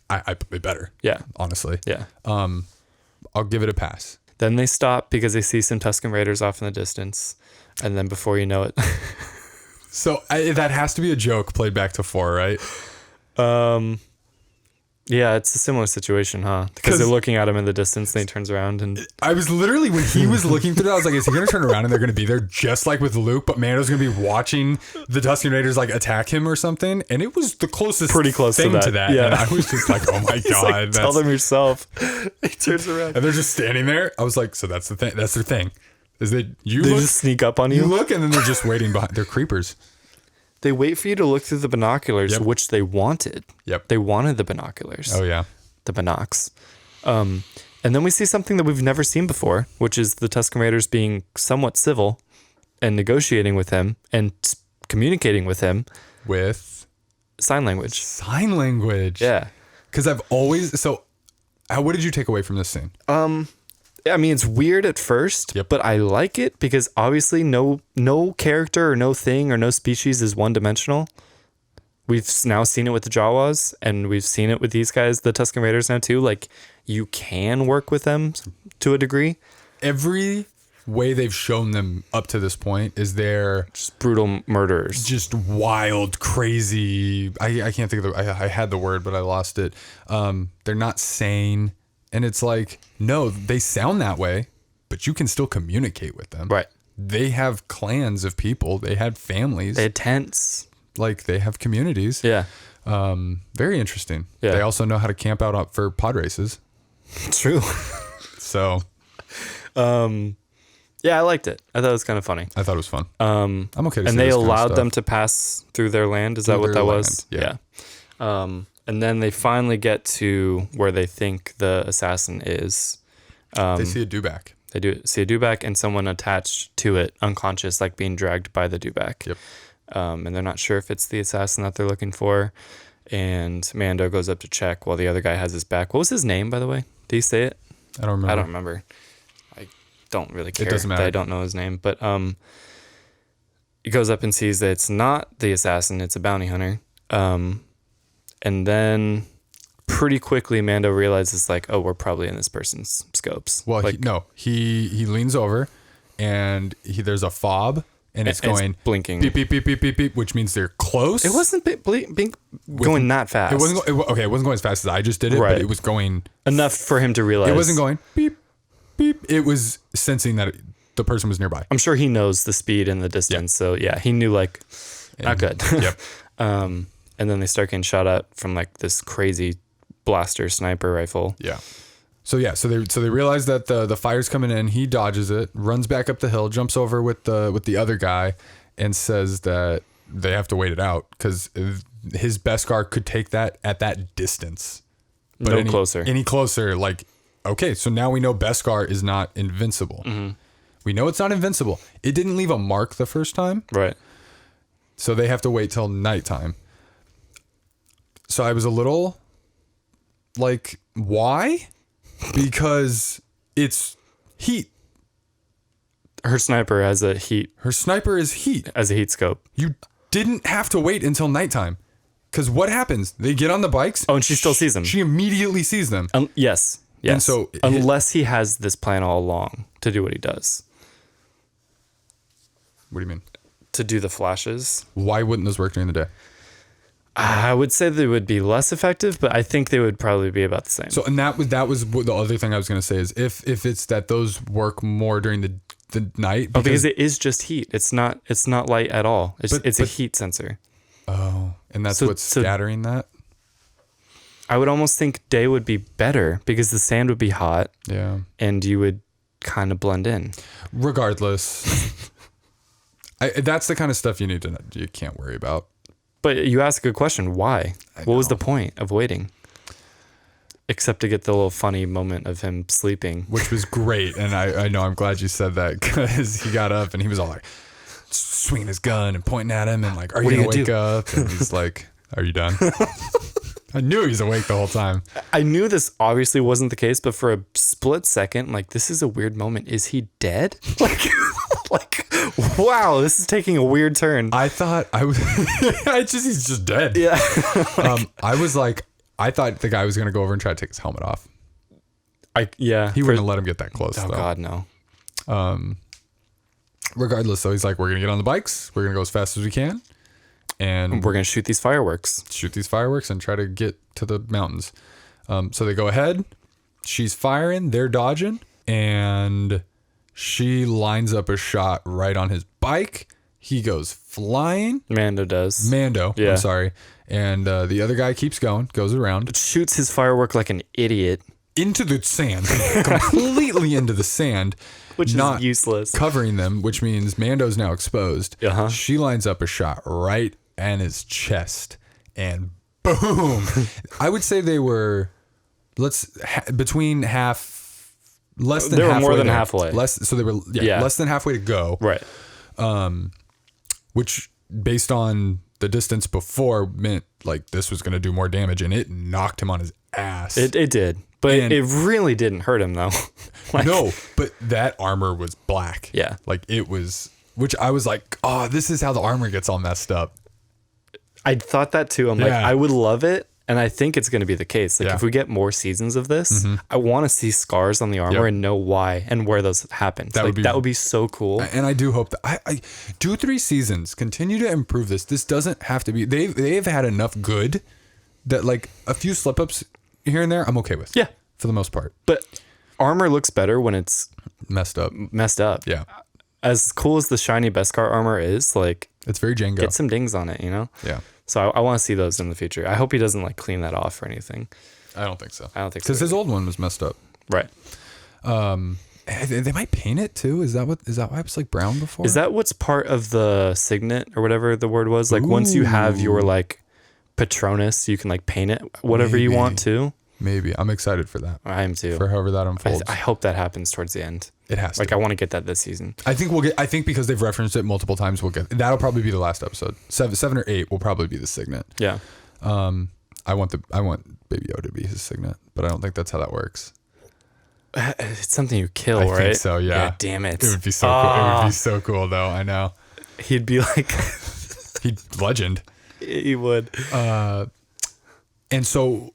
S1: I it better.
S2: Yeah.
S1: Honestly.
S2: Yeah.
S1: I'll give it a pass.
S2: Then they stop because they see some Tusken Raiders off in the distance. And then before you know it.
S1: So that has to be a joke played back to 4, right?
S2: Yeah, it's a similar situation, huh? Because they're looking at him in the distance and he turns around and
S1: I was literally, when he was looking through that, I was like, is he going to turn around and they're going to be there just like with Luke, but Mando's going to be watching the Tusken Raiders like attack him or something? And it was the closest
S2: Pretty close
S1: thing
S2: to that.
S1: Yeah.
S2: Yeah.
S1: And I was just like, oh my God.
S2: like, tell them yourself. He turns around.
S1: And they're just standing there. I was like, so that's the thing. That's their thing. Is that
S2: They
S1: look,
S2: just sneak up on
S1: you
S2: you.
S1: look and then they're just waiting behind. They're creepers.
S2: They wait for you to look through the binoculars,
S1: Yep.
S2: which they wanted.
S1: Yep.
S2: They wanted the binoculars.
S1: Oh yeah.
S2: The binocs. And then we see something that we've never seen before, which is the Tusken Raiders being somewhat civil and negotiating with him and communicating with him.
S1: With
S2: Sign language.
S1: sign language.
S2: Yeah.
S1: Because I've always, what did you take away from this scene?
S2: I mean, it's weird at first,
S1: Yep.
S2: but I like it because obviously no character or no thing or no species is one dimensional. We've now seen it with the Jawas, and we've seen it with these guys, the Tusken Raiders now too. Like, you can work with them to a degree.
S1: Every way they've shown them up to this point is they're
S2: Just brutal murderers.
S1: just wild, crazy. I can't think of I had the word, but I lost it. They're not sane. And it's like, no, they sound that way, but you can still communicate with them.
S2: Right.
S1: They have clans of people. They had families.
S2: They had tents.
S1: Like, they have communities.
S2: Yeah.
S1: Very interesting.
S2: Yeah.
S1: They also know how to camp out for pod races.
S2: True.
S1: So
S2: Yeah, I liked it. I thought it was kind of funny.
S1: I thought it was fun. I'm okay to
S2: And
S1: see
S2: they
S1: this kind of
S2: allowed
S1: stuff.
S2: them to pass through their land. Is that what
S1: their
S2: that was?
S1: land, yeah.
S2: And then they finally get to where they think the assassin is.
S1: They see a dewback.
S2: They do see a dewback and someone attached to it, unconscious, like being dragged by the dewback.
S1: Yep.
S2: And they're not sure if it's the assassin that they're looking for. And Mando goes up to check while the other guy has his back. What was his name, by the way? Did he say it?
S1: I don't remember.
S2: I don't remember. I don't really care.
S1: It doesn't matter.
S2: That I don't know his name. But he goes up and sees that it's not the assassin, it's a bounty hunter. And then pretty quickly Mando realizes, like, oh, we're probably in this person's scopes.
S1: Well,
S2: like,
S1: he leans over, and there's a fob, and it's going
S2: blinking.
S1: beep beep beep beep beep beep, which means they're close.
S2: It wasn't going that fast.
S1: It wasn't. It wasn't going as fast as I just did it,
S2: Right.
S1: but it was going
S2: enough for him to realize.
S1: It wasn't going beep beep. It was sensing that the person was nearby.
S2: I'm sure he knows the speed and the distance, so yeah, he knew, like, not good.
S1: Yep.
S2: And then they start getting shot at from, like, this crazy blaster sniper rifle.
S1: Yeah. So they realize that the fire's coming in. He dodges it, runs back up the hill, jumps over with the other guy, and says that they have to wait it out because his Beskar could take that at that distance. But
S2: No closer.
S1: Any closer, like, okay, so now we know Beskar is not invincible.
S2: Mm-hmm.
S1: We know it's not invincible. It didn't leave a mark the first time.
S2: Right.
S1: So they have to wait till nighttime. So I was a little like, why? Because it's heat.
S2: Her sniper has a heat.
S1: Her sniper is heat.
S2: As a heat scope.
S1: You didn't have to wait until nighttime. Because what happens? They get on the bikes.
S2: Oh, and she still sees them.
S1: She immediately sees them.
S2: Yes.
S1: And so
S2: unless he has this plan all along to do what he does.
S1: What do you mean?
S2: To do the flashes.
S1: Why wouldn't those work during the day?
S2: I would say they would be less effective, but I think they would probably be about the same.
S1: So, and that was what the other thing I was going to say is if it's that those work more during the night.
S2: Because it is just heat. It's not light at all. It's a heat sensor.
S1: Oh, and that's what's scattering that?
S2: I would almost think day would be better because the sand would be hot.
S1: Yeah.
S2: And you would kind of blend in.
S1: Regardless. That's the kind of stuff you can't worry about.
S2: But you ask a good question. Why? What was the point of waiting? Except to get the little funny moment of him sleeping.
S1: Which was great. And I know I'm glad you said that because he got up and he was all like swinging his gun and pointing at him and like, are you going to wake up? And he's like, are you done? I knew he was awake the whole time.
S2: I knew this obviously wasn't the case, but for a split second, like, this is a weird moment. Is he dead? Like, wow, this is taking a weird turn.
S1: I thought he's just dead.
S2: Yeah.
S1: I thought the guy was going to go over and try to take his helmet off. He wouldn't let him get that close.
S2: Oh,
S1: though.
S2: God, no.
S1: Regardless, so he's like, we're going to get on the bikes. We're going to go as fast as we can. And
S2: We're going to shoot these fireworks.
S1: And try to get to the mountains. So they go ahead. She's firing. They're dodging. And she lines up a shot right on his bike. He goes flying.
S2: Mando does.
S1: Yeah. I'm sorry. And the other guy keeps going, goes around.
S2: Shoots his firework like an idiot.
S1: Into the sand. Completely into the sand.
S2: Which
S1: not
S2: is useless.
S1: Covering them, which means Mando's now exposed.
S2: Uh-huh.
S1: She lines up a shot right in his chest. And boom. I would say they were between half, less than halfway.
S2: They were more than halfway.
S1: So they were less than halfway to go.
S2: Right.
S1: Which based on the distance before meant like this was going to do more damage, and it knocked him on his ass.
S2: It did. But it really didn't hurt him, though.
S1: No, but that armor was black.
S2: Yeah.
S1: Like, it was... Which I was like, oh, this is how the armor gets all messed up.
S2: I thought that, too. I'm like, I would love it. And I think it's going to be the case. Like, if we get more seasons of this, I want to see scars on the armor and know why and where those happened. That would be so cool.
S1: And I do hope that... I 2-3 seasons, continue to improve this. This doesn't have to be... They've had enough good that, like, a few slip-ups here and there, I'm okay with.
S2: Yeah.
S1: For the most part.
S2: But armor looks better when it's
S1: messed up.
S2: Yeah. As cool as the shiny Beskar armor is, like,
S1: it's very Jenga.
S2: Get some dings on it, you know?
S1: Yeah.
S2: So I want to see those in the future. I hope he doesn't like clean that off or anything.
S1: I don't think so.
S2: Because
S1: his old one was messed up.
S2: Right.
S1: They might paint it too. Is that why it was like brown before?
S2: Is that what's part of the signet or whatever the word was? Like once you have your like Patronus, you can like paint it whatever you want to.
S1: Maybe. I'm excited for that.
S2: I am too.
S1: For however that unfolds.
S2: I hope that happens towards the end.
S1: It has to.
S2: Like I want to get that this season.
S1: I think because they've referenced it multiple times, that'll probably be the last episode. 7 or 8 will probably be the signet.
S2: Yeah.
S1: I want Baby Yoda to be his signet, but I don't think that's how that works.
S2: It's something you kill,
S1: right?
S2: I think
S1: so, yeah.
S2: Damn it.
S1: It would be so cool. It would be so cool though, I know.
S2: He'd be like
S1: he'd legend.
S2: He would.
S1: And so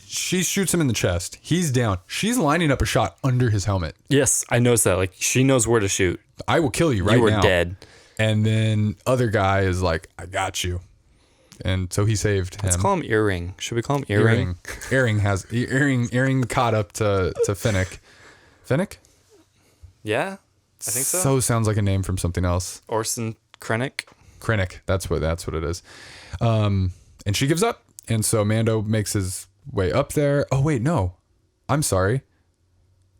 S1: she shoots him in the chest. He's down. She's lining up a shot under his helmet.
S2: Yes, I noticed that. Like she knows where to shoot.
S1: I will kill you right now.
S2: You were dead.
S1: And then other guy is like, I got you. And so he saved him.
S2: Let's call him Earring. Should we call him Earring?
S1: Earring caught up to Finnick. Finnick?
S2: Yeah, I think so.
S1: So sounds like a name from something else.
S2: Orson Krennic.
S1: Krennic. That's what it is. And she gives up. And so Mando makes his way up there. Oh wait, no. I'm sorry.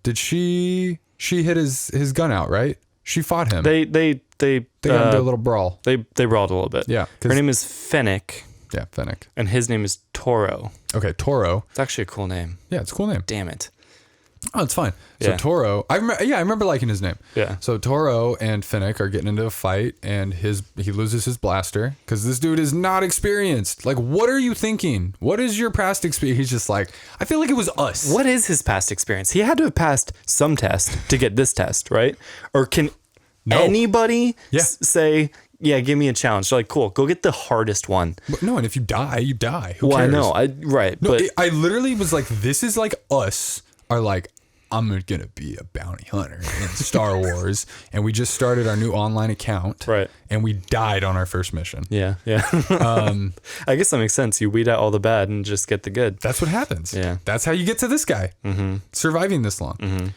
S1: Did she hit his gun out, right? She fought him.
S2: They
S1: got into a little brawl.
S2: They brawled a little bit.
S1: Yeah.
S2: Her name is Fennec.
S1: Yeah, Fennec.
S2: And his name is Toro.
S1: Okay, Toro.
S2: It's actually a cool name.
S1: Yeah, it's a cool name.
S2: Damn it.
S1: Oh, it's fine. So
S2: Yeah.
S1: Toro, I remember liking his name.
S2: Yeah.
S1: So Toro and Finnick are getting into a fight, and he loses his blaster because this dude is not experienced. Like, what are you thinking? What is your past experience? He's just like, I feel like it was us.
S2: What is his past experience? He had to have passed some test to get this test, right? Or can anybody say, yeah, give me a challenge? They're like, cool, go get the hardest one.
S1: But no, and if you die, you die. Who
S2: Well,
S1: cares?
S2: I know, right?
S1: No,
S2: but
S1: I literally was like, this is like us are like, I'm gonna be a bounty hunter in Star Wars, and we just started our new online account,
S2: Right.
S1: And we died on our first mission.
S2: yeah. I guess that makes sense. You weed out all the bad and just get the good.
S1: That's what happens.
S2: Yeah.
S1: That's how you get to this guy surviving this long.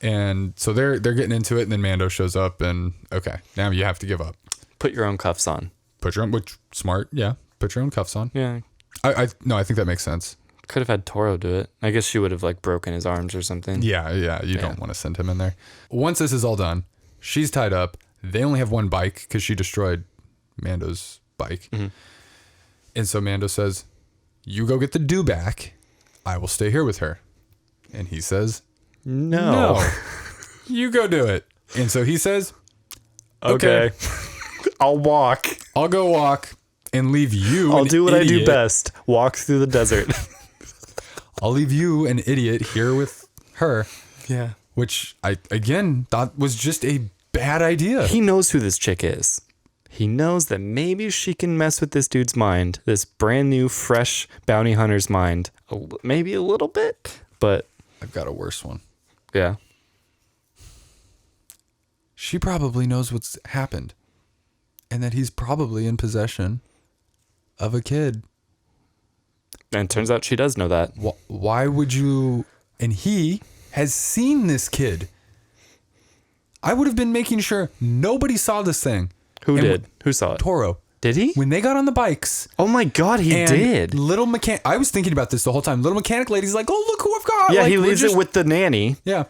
S1: And so they're getting into it, and then Mando shows up, and okay, now you have to give up.
S2: Put your own cuffs on.
S1: Put your own, which smart, yeah. Put your own cuffs on.
S2: Yeah.
S1: I think that makes sense.
S2: Could have had Toro do it. I guess she would have like broken his arms or something.
S1: Yeah. You don't want to send him in there. Once this is all done, she's tied up. They only have one bike because she destroyed Mando's bike. And so Mando says, you go get the dewback. I will stay here with her. And he says, no. You go do it. And so he says, okay.
S2: I'll walk.
S1: I'll go walk and leave you.
S2: I'll do what I do best. Walk through the desert.
S1: I'll leave you, an idiot, here with her.
S2: Yeah.
S1: Which I, again, thought was just a bad idea.
S2: He knows who this chick is. He knows that maybe she can mess with this dude's mind, this brand new, fresh bounty hunter's mind. Maybe a little bit, but...
S1: I've got a worse one.
S2: Yeah.
S1: She probably knows what's happened. And that he's probably in possession of a kid.
S2: And it turns out she does know that.
S1: Why would you... And he has seen this kid. I would have been making sure nobody saw this thing.
S2: Who did? Who saw it?
S1: Toro.
S2: Did he?
S1: When they got on the bikes.
S2: Oh my God, he did.
S1: Little mechanic... I was thinking about this the whole time. Little mechanic lady's like, oh, look who I've got.
S2: Yeah,
S1: like,
S2: he leaves it with the nanny.
S1: Yeah.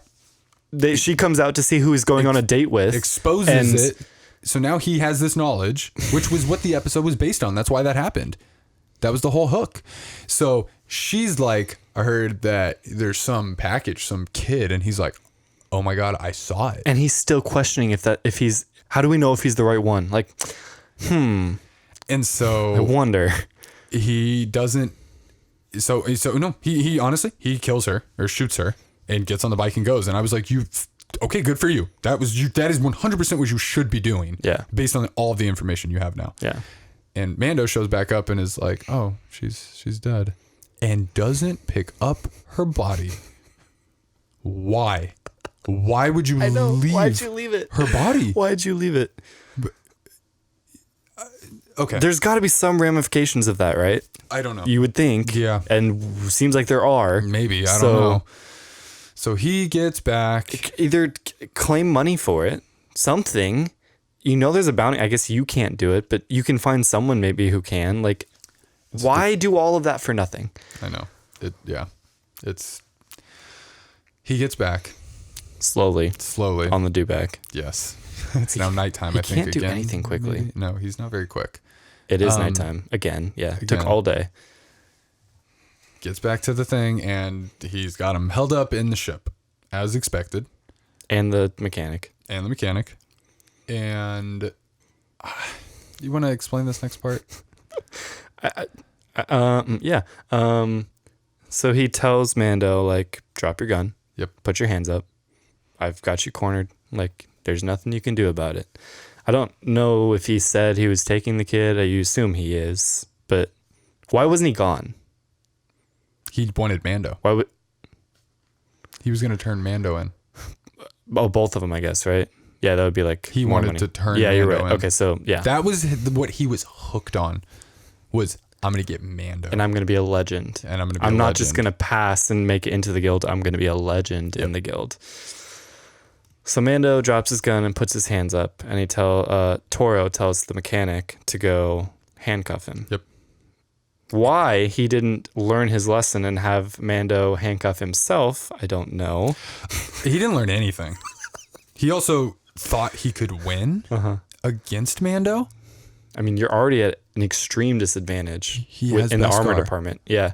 S2: She comes out to see who he's going on a date with.
S1: Exposes it. So now he has this knowledge, which was what the episode was based on. That's why that happened. That was the whole hook. So she's like, I heard that there's some package, some kid. And he's like, oh my God, I saw it.
S2: And he's still questioning if he's, how do we know if he's the right one? Like,
S1: And so
S2: I wonder.
S1: he doesn't, So no, he honestly, he kills her or shoots her and gets on the bike and goes. And I was like, okay, good for you. That is 100% what you should be doing.
S2: Yeah.
S1: Based on all of the information you have now.
S2: Yeah.
S1: And Mando shows back up and is like, oh, she's dead. And doesn't pick up her body. Why? Why would you leave?
S2: Why'd you leave it?
S1: Her body.
S2: Why'd you leave it?
S1: Okay.
S2: There's got to be some ramifications of that, right?
S1: I don't know.
S2: You would think.
S1: Yeah.
S2: And seems like there are.
S1: Maybe. I don't know. So he gets back.
S2: Either claim money for it, something. You know there's a bounty. I guess you can't do it, but you can find someone maybe who can. Like, why do all of that for nothing?
S1: I know. He gets back.
S2: Slowly. On the do-back.
S1: Yes. It's now nighttime, I think,
S2: He can't do
S1: again.
S2: anything quickly.
S1: Maybe. No, he's not very quick.
S2: It is nighttime. Again. Yeah. It took all day.
S1: Gets back to the thing, and he's got him held up in the ship, as expected.
S2: And the mechanic.
S1: And you want to explain this next part?
S2: Yeah. So he tells Mando, like, drop your gun.
S1: Yep.
S2: Put your hands up. I've got you cornered. Like, there's nothing you can do about it. I don't know if he said he was taking the kid. I assume he is. But why wasn't he gone?
S1: He wanted Mando.
S2: Why would...
S1: He was going to turn Mando in.
S2: Oh, both of them, I guess, right? Yeah, that would be like
S1: he
S2: more
S1: wanted
S2: money.
S1: to turn
S2: yeah,
S1: Mando
S2: you're right.
S1: in.
S2: Okay, so yeah.
S1: That was what he was hooked on. Was I'm going to get Mando.
S2: And I'm going to be a legend.
S1: I'm
S2: not just going to pass and make it into the guild. I'm going to be a legend in the guild. So Mando drops his gun and puts his hands up, and Toro tells the mechanic to go handcuff him.
S1: Yep.
S2: Why he didn't learn his lesson and have Mando handcuff himself, I don't know.
S1: He didn't learn anything. He also thought he could win against Mando.
S2: I mean, you're already at an extreme disadvantage
S1: has
S2: in the
S1: best
S2: armor
S1: scar.
S2: department. Yeah.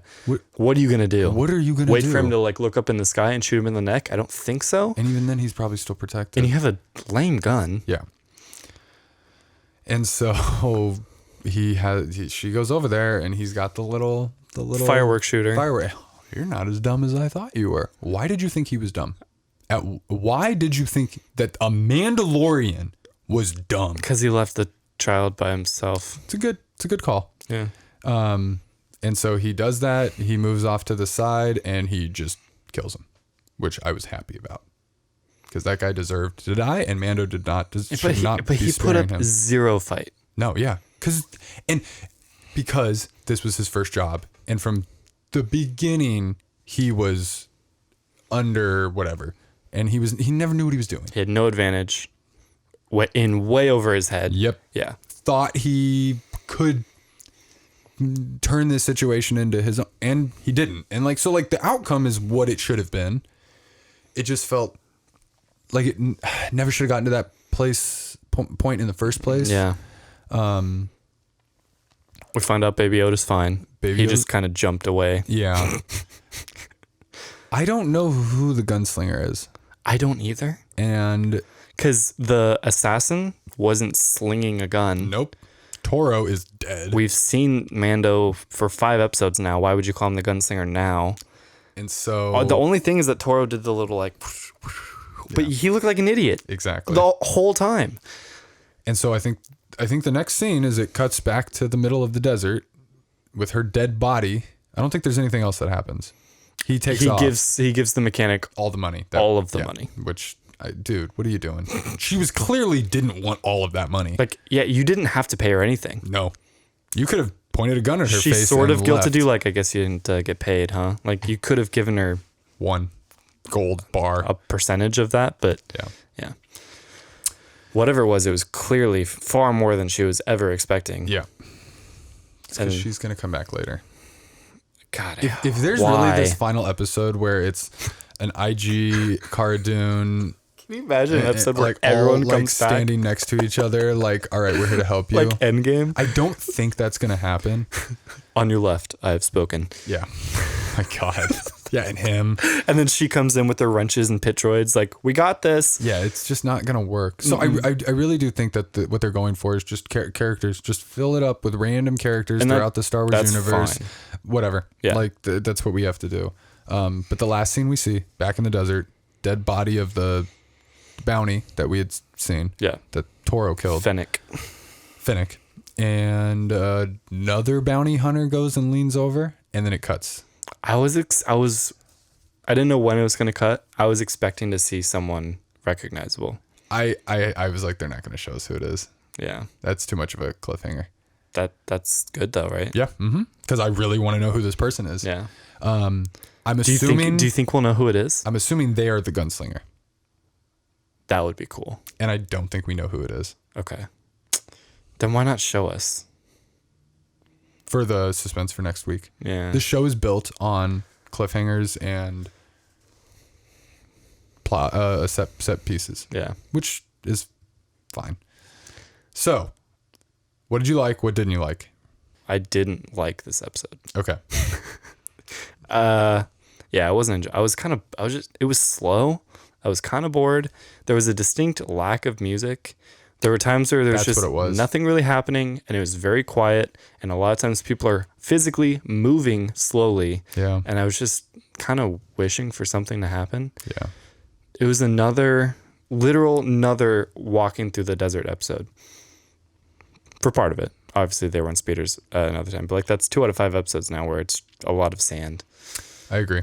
S2: What are you going to do?
S1: What are you going to do?
S2: Wait for him to like look up in the sky and shoot him in the neck? I don't think so.
S1: And even then, he's probably still protected.
S2: And you have a lame gun.
S1: Yeah. And so she goes over there, and he's got the little
S2: firework shooter.
S1: You're not as dumb as I thought you were. Why did you think he was dumb? Why did you think that a Mandalorian was dumb?
S2: Because he left the child by himself.
S1: It's a good call.
S2: Yeah.
S1: And so he does that. He moves off to the side, and he just kills him, which I was happy about. Because that guy deserved to die, and Mando did not.
S2: But he put up zero fight.
S1: No, yeah, because this was his first job, and from the beginning he was under whatever, and he never knew what he was doing.
S2: He had no advantage, way over his head.
S1: Yep.
S2: Yeah.
S1: Thought he could turn this situation into his own, and he didn't. And the outcome is what it should have been. It just felt like it never should have gotten to that point in the first place.
S2: Yeah. We find out Baby Yoda's fine. He just kind of jumped away.
S1: Yeah. I don't know who the gunslinger is.
S2: I don't either.
S1: And
S2: because the assassin wasn't slinging a gun.
S1: Nope. Toro is dead.
S2: We've seen Mando for 5 episodes now. Why would you call him the gunslinger now?
S1: And so
S2: the only thing is that Toro did the little but he looked like an idiot.
S1: Exactly.
S2: The whole time.
S1: And so I think the next scene is it cuts back to the middle of the desert with her dead body. I don't think there's anything else that happens. He gives the mechanic
S2: all
S1: the money.
S2: All of the money.
S1: Which, dude, what are you doing? She was clearly didn't want all of that money.
S2: You didn't have to pay her anything.
S1: No. You could have pointed a gun at her face.
S2: She's sort of guilty to do. I guess you didn't get paid, huh? You could have given her
S1: 1 gold bar.
S2: A percentage of that, but yeah. Whatever it was clearly far more than she was ever expecting.
S1: Yeah. Because she's going to come back later.
S2: God,
S1: if there's really this final episode where it's an IG cartoon.
S2: Can you imagine an episode where everyone comes back?
S1: Standing next to each other, all right, we're here to help you.
S2: Endgame?
S1: I don't think that's going to happen.
S2: On your left, I have spoken.
S1: Yeah. My God. Yeah, and him.
S2: And then she comes in with her wrenches and pit droids. Like, we got this.
S1: Yeah, it's just not gonna work. So I really do think that what they're going for is just characters. Just fill it up with random characters
S2: And
S1: throughout the Star Wars universe.
S2: Fine.
S1: Whatever.
S2: Yeah.
S1: Like that's what we have to do. But the last scene we see back in the desert, dead body of the bounty that we had seen.
S2: Yeah.
S1: That Toro killed. Finnick. And another bounty hunter goes and leans over, and then it cuts.
S2: I didn't know when it was going to cut. I was expecting to see someone recognizable.
S1: I was like, they're not going to show us who it is.
S2: Yeah.
S1: That's too much of a cliffhanger.
S2: That's good though, right?
S1: Yeah. Because I really want to know who this person is.
S2: Yeah.
S1: I'm assuming.
S2: Do you think we'll know who it is?
S1: I'm assuming they are the gunslinger.
S2: That would be cool.
S1: And I don't think we know who it is.
S2: Okay. Then why not show us?
S1: For the suspense for next week.
S2: Yeah.
S1: The show is built on cliffhangers and plot set pieces.
S2: Yeah.
S1: Which is fine. So, what did you like? What didn't you like?
S2: I didn't like this episode.
S1: Okay.
S2: Yeah, I wasn't. It was slow. I was kind of bored. There was a distinct lack of music. There were times where there was
S1: That's
S2: just
S1: what it was.
S2: nothing really happening, and it was very quiet. And a lot of times people are physically moving slowly.
S1: Yeah.
S2: And I was just kind of wishing for something to happen.
S1: Yeah.
S2: It was another walking through the desert episode. For part of it. Obviously, they were on speeders another time. But like that's 2 out of 5 episodes now where it's a lot of sand.
S1: I agree.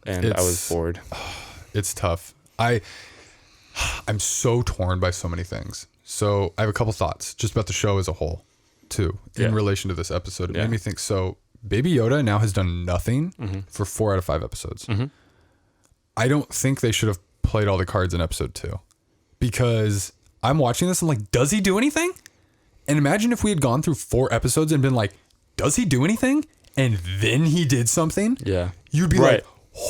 S2: And I was bored.
S1: It's tough. I'm so torn by so many things. So I have a couple thoughts just about the show as a whole, too, in relation to this episode. It made me think, so Baby Yoda now has done nothing for 4 out of 5 episodes. I don't think they should have played all the cards in episode 2 because I'm watching this and I'm like, does he do anything? And imagine if we had gone through 4 episodes and been like, does he do anything? And then he did something?
S2: Yeah.
S1: You'd be like,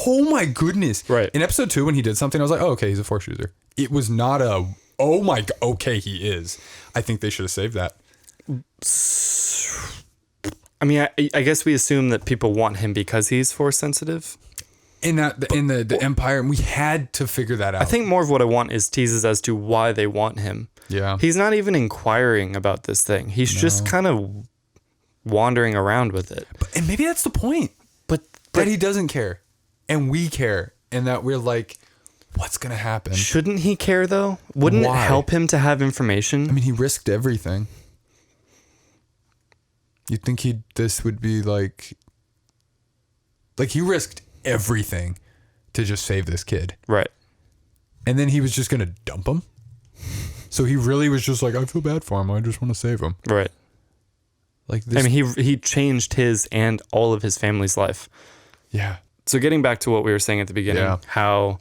S1: oh my goodness.
S2: Right.
S1: In episode 2, when he did something, I was like, oh, okay, he's a Force user. It was not a, oh my God, okay, he is. I think they should have saved that.
S2: I mean, I guess we assume that people want him because he's Force sensitive.
S1: In the Empire, we had to figure that out.
S2: I think more of what I want is teases as to why they want him.
S1: Yeah.
S2: He's not even inquiring about this thing. He's just kind of wandering around with it.
S1: And maybe that's the point.
S2: But
S1: That he doesn't care. And we care. And that we're like, what's going to happen?
S2: Shouldn't he care, though? Wouldn't it help him to have information?
S1: I mean, he risked everything. You'd think this would be like he risked everything to just save this kid.
S2: Right.
S1: And then he was just going to dump him. So he really was just like, I feel bad for him. I just want to save him.
S2: Right.
S1: Like this.
S2: I mean, he changed his and all of his family's life.
S1: Yeah.
S2: So getting back to what we were saying at the beginning, how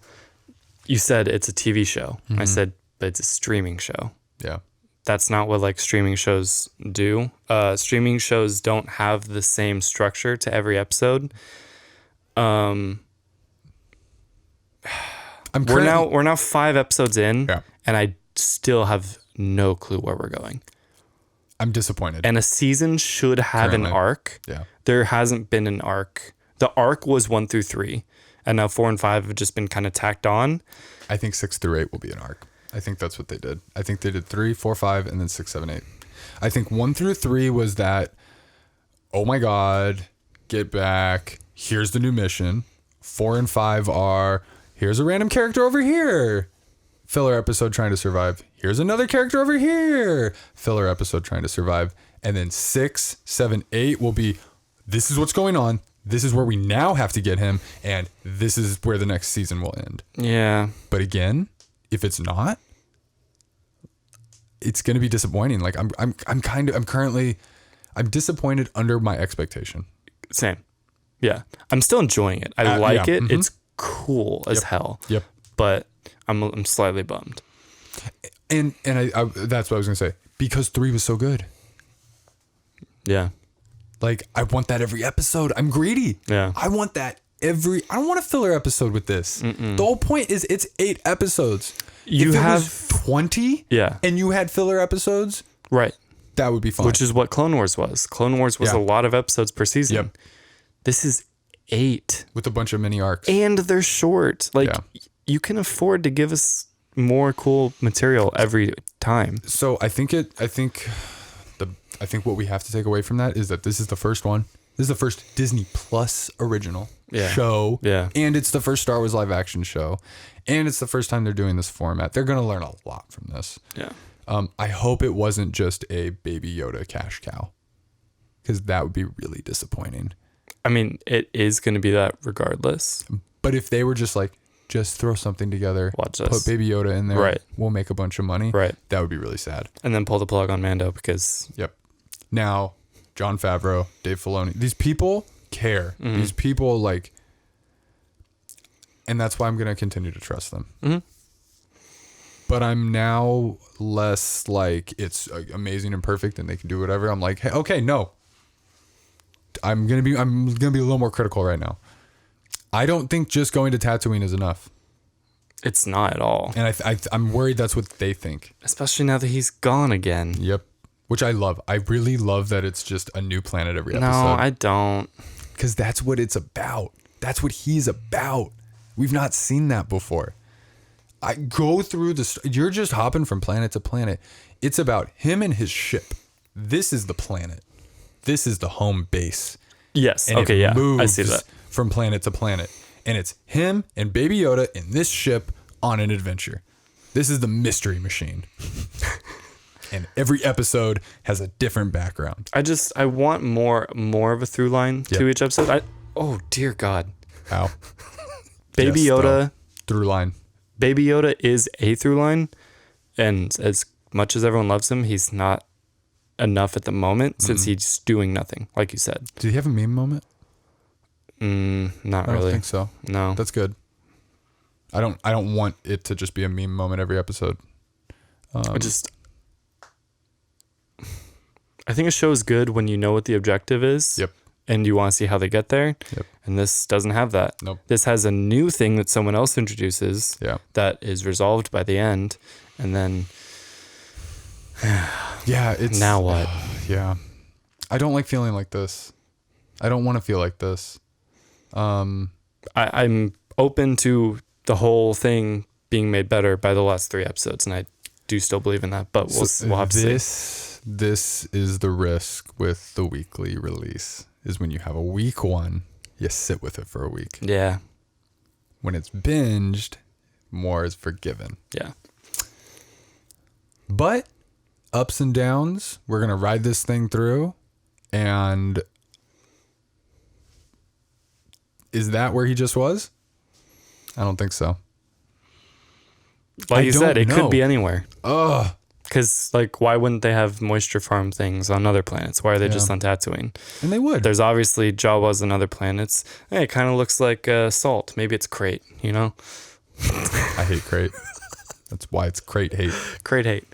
S2: you said it's a TV show. I said, but it's a streaming show.
S1: Yeah.
S2: That's not what like streaming shows do. Streaming shows don't have the same structure to every episode. We're now 5 episodes in, and I still have no clue where we're going.
S1: I'm disappointed.
S2: And a season should have an arc.
S1: Yeah.
S2: There hasn't been an arc. The arc was 1 through 3, and now 4 and 5 have just been kind of tacked on.
S1: I think 6 through 8 will be an arc. I think that's what they did. I think they did 3, 4, 5, and then 6, 7, 8. I think 1 through 3 was that, oh my God, get back. Here's the new mission. 4 and 5 are, here's a random character over here. Filler episode trying to survive. Here's another character over here. Filler episode trying to survive. And then 6, 7, 8 will be, this is what's going on. This is where we now have to get him. And this is where the next season will end.
S2: Yeah.
S1: But again, if it's not, it's going to be disappointing. Like I'm disappointed under my expectation.
S2: Same. Yeah. I'm still enjoying it. I like it. It's cool as hell.
S1: Yep.
S2: But I'm slightly bummed.
S1: And I that's what I was going to say. Because 3 was so good.
S2: Yeah.
S1: Like I want that every episode. I'm greedy.
S2: Yeah.
S1: I want that I don't want a filler episode with this. The whole point is it's 8 episodes.
S2: You
S1: if it
S2: have
S1: was 20
S2: Yeah.
S1: and you had filler episodes,
S2: Right.
S1: that would be fun.
S2: Which is what Clone Wars was. Clone Wars was a lot of episodes per season.
S1: Yep.
S2: This is 8
S1: with a bunch of mini arcs.
S2: and they're short. Like
S1: Yeah.
S2: you can afford to give us more cool material every time.
S1: So I think what we have to take away from that is that this is the first one. This is the first Disney Plus original show.
S2: Yeah.
S1: And it's the first Star Wars live action show. And it's the first time they're doing this format. They're going to learn a lot from this.
S2: Yeah.
S1: I hope it wasn't just a Baby Yoda cash cow, because that would be really disappointing.
S2: I mean, it is going to be that regardless.
S1: But if they were just like, just throw something together,
S2: Watch this.
S1: put Baby Yoda in there,
S2: Right.
S1: we'll make a bunch of money,
S2: Right.
S1: that would be really sad.
S2: And then pull the plug on Mando because...
S1: Yep. Now, Jon Favreau, Dave Filoni, these people care.
S2: Mm-hmm.
S1: These people like, and that's why I'm going to continue to trust them.
S2: Mm-hmm.
S1: But I'm now less like it's amazing and perfect and they can do whatever. I'm like, hey, okay, no. I'm gonna be a little more critical right now. I don't think just going to Tatooine is enough,
S2: It's not at all.
S1: and I'm worried that's what they think.
S2: Especially now that he's gone again.
S1: Yep. Which I love. I really love that it's just a new planet every episode.
S2: No, I don't.
S1: Because that's what it's about. That's what he's about. We've not seen that before. I go through you're just hopping from planet to planet. It's about him and his ship. This is the planet. This is the home base.
S2: Yes.
S1: And
S2: Okay,
S1: it
S2: yeah.
S1: moves
S2: I see that.
S1: from planet to planet. And it's him and Baby Yoda in this ship on an adventure. This is the mystery machine. And every episode has a different background.
S2: I want more of a through line to each episode. Oh dear God.
S1: Ow.
S2: Baby
S1: Yes,
S2: Yoda.
S1: Through line.
S2: Baby Yoda is a through line, and as much as everyone loves him, he's not enough at the moment since he's doing nothing, like you said.
S1: Did he have a meme moment?
S2: Not
S1: I
S2: really.
S1: don't think so.
S2: No.
S1: That's good. I don't want it to just be a meme moment every episode.
S2: I think a show is good when you know what the objective is.
S1: Yep.
S2: And you want to see how they get there.
S1: Yep.
S2: And this doesn't have that.
S1: Nope.
S2: This has a new thing that someone else introduces.
S1: Yeah.
S2: That is resolved by the end, and then
S1: Yeah, it's
S2: now what?
S1: Yeah. I don't like feeling like this. I don't want to feel like this.
S2: I'm open to the whole thing being made better by the last 3 episodes, and I do still believe in that. But we'll have to see.
S1: This is the risk with the weekly release, is when you have a week one, you sit with it for a week.
S2: Yeah.
S1: When it's binged, more is forgiven.
S2: Yeah.
S1: But ups and downs, we're going to ride this thing through. And is that where he just was? I don't think so.
S2: Like you said, it
S1: know.
S2: could be anywhere.
S1: Ugh.
S2: Because, like, why wouldn't they have moisture farm things on other planets? Why are they just on Tatooine?
S1: And they would.
S2: There's obviously Jawas on other planets. Hey, it kind of looks like salt. Maybe it's crate, you know?
S1: I hate crate. That's why it's crate hate.
S2: Crate hate.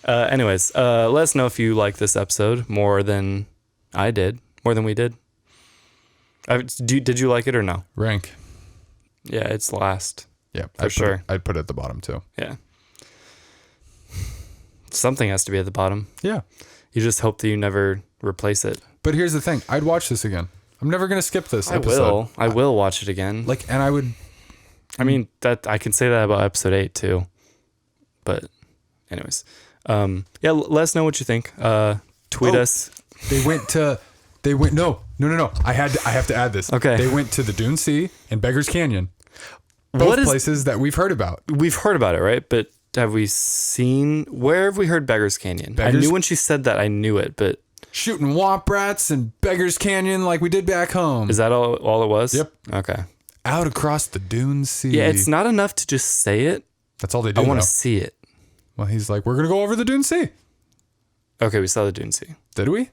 S2: Anyways, let us know if you like this episode more than I did, more than we did. Did you like it or no?
S1: Rank.
S2: Yeah, it's last.
S1: Yeah,
S2: For sure.
S1: I'd put it at the bottom too.
S2: Yeah. Something has to be at the bottom.
S1: Yeah.
S2: You just hope that you never replace it.
S1: But here's the thing. I'd watch this again. I'm never going to skip this episode.
S2: I will watch it again.
S1: And I would.
S2: I mean, that I can say that about episode 8 too. But anyways. Yeah, let us know what you think. Tweet us.
S1: No. I have to add this.
S2: Okay.
S1: They went to the Dune Sea and Beggar's Canyon. Both places that we've heard about.
S2: We've heard about it, right? But have we seen, where have we heard Beggar's Canyon? I knew when she said that, I knew it, but
S1: Shooting womp rats and Beggar's Canyon like we did back home.
S2: is that all it was?
S1: Yep.
S2: Okay.
S1: Out across the Dune Sea.
S2: Yeah, it's not enough to just say it.
S1: That's all they do.
S2: I want
S1: though.
S2: to see it.
S1: Well, he's like, we're going to go over the Dune Sea.
S2: Okay, we saw the Dune Sea.
S1: Did we?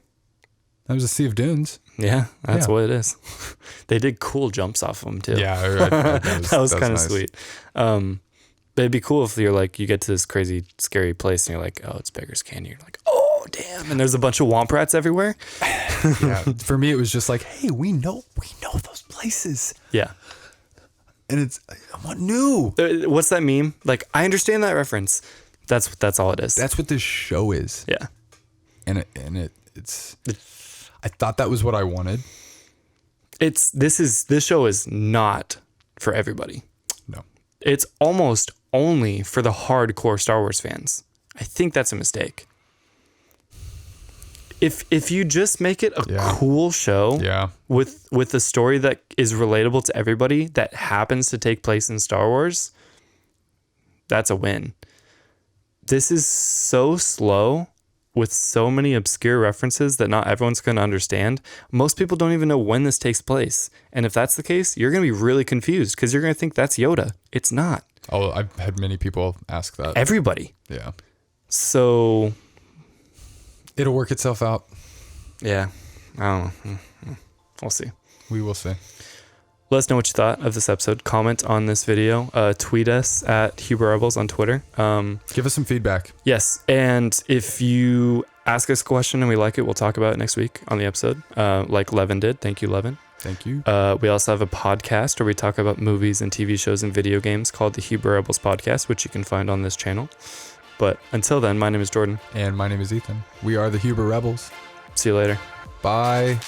S1: That was a sea of dunes.
S2: Yeah, that's
S1: Yeah.
S2: what it is. They did cool jumps off of them too.
S1: Yeah.
S2: that was kind of
S1: nice.
S2: sweet. But it'd be cool if you're like, you get to this crazy, scary place and you're like, oh, it's Beggar's Canyon. You're like, oh, damn. And there's a bunch of womp rats everywhere.
S1: Yeah. For me, it was just like, hey, we know those places.
S2: Yeah.
S1: And it's, I want new.
S2: What's that meme? Like, I understand that reference. That's all it is.
S1: That's what this show is.
S2: Yeah.
S1: And it's, I thought that was what I wanted.
S2: This show is not for everybody.
S1: No.
S2: It's almost only for the hardcore Star Wars fans. I think that's a mistake. If you just make it a cool show with a story that is relatable to everybody that happens to take place in Star Wars, that's a win. This is so slow with so many obscure references that not everyone's going to understand. Most people don't even know when this takes place. And if that's the case, you're going to be really confused because you're going to think that's Yoda. It's not.
S1: Oh, I've had many people ask that.
S2: Everybody.
S1: Yeah.
S2: So
S1: it'll work itself out.
S2: Yeah. I don't know. We'll see.
S1: We will see.
S2: Let us know what you thought of this episode. Comment on this video. Tweet us at Huber Rebels on Twitter.
S1: Give us some feedback.
S2: Yes. And if you ask us a question and we like it, we'll talk about it next week on the episode, like Levin did. Thank you, Levin.
S1: Thank you.
S2: We also have a podcast where we talk about movies and TV shows and video games called the Huber Rebels Podcast, which you can find on this channel. But until then, my name is Jordan.
S1: And my name is Ethan. We are the Huber Rebels.
S2: See you later.
S1: Bye.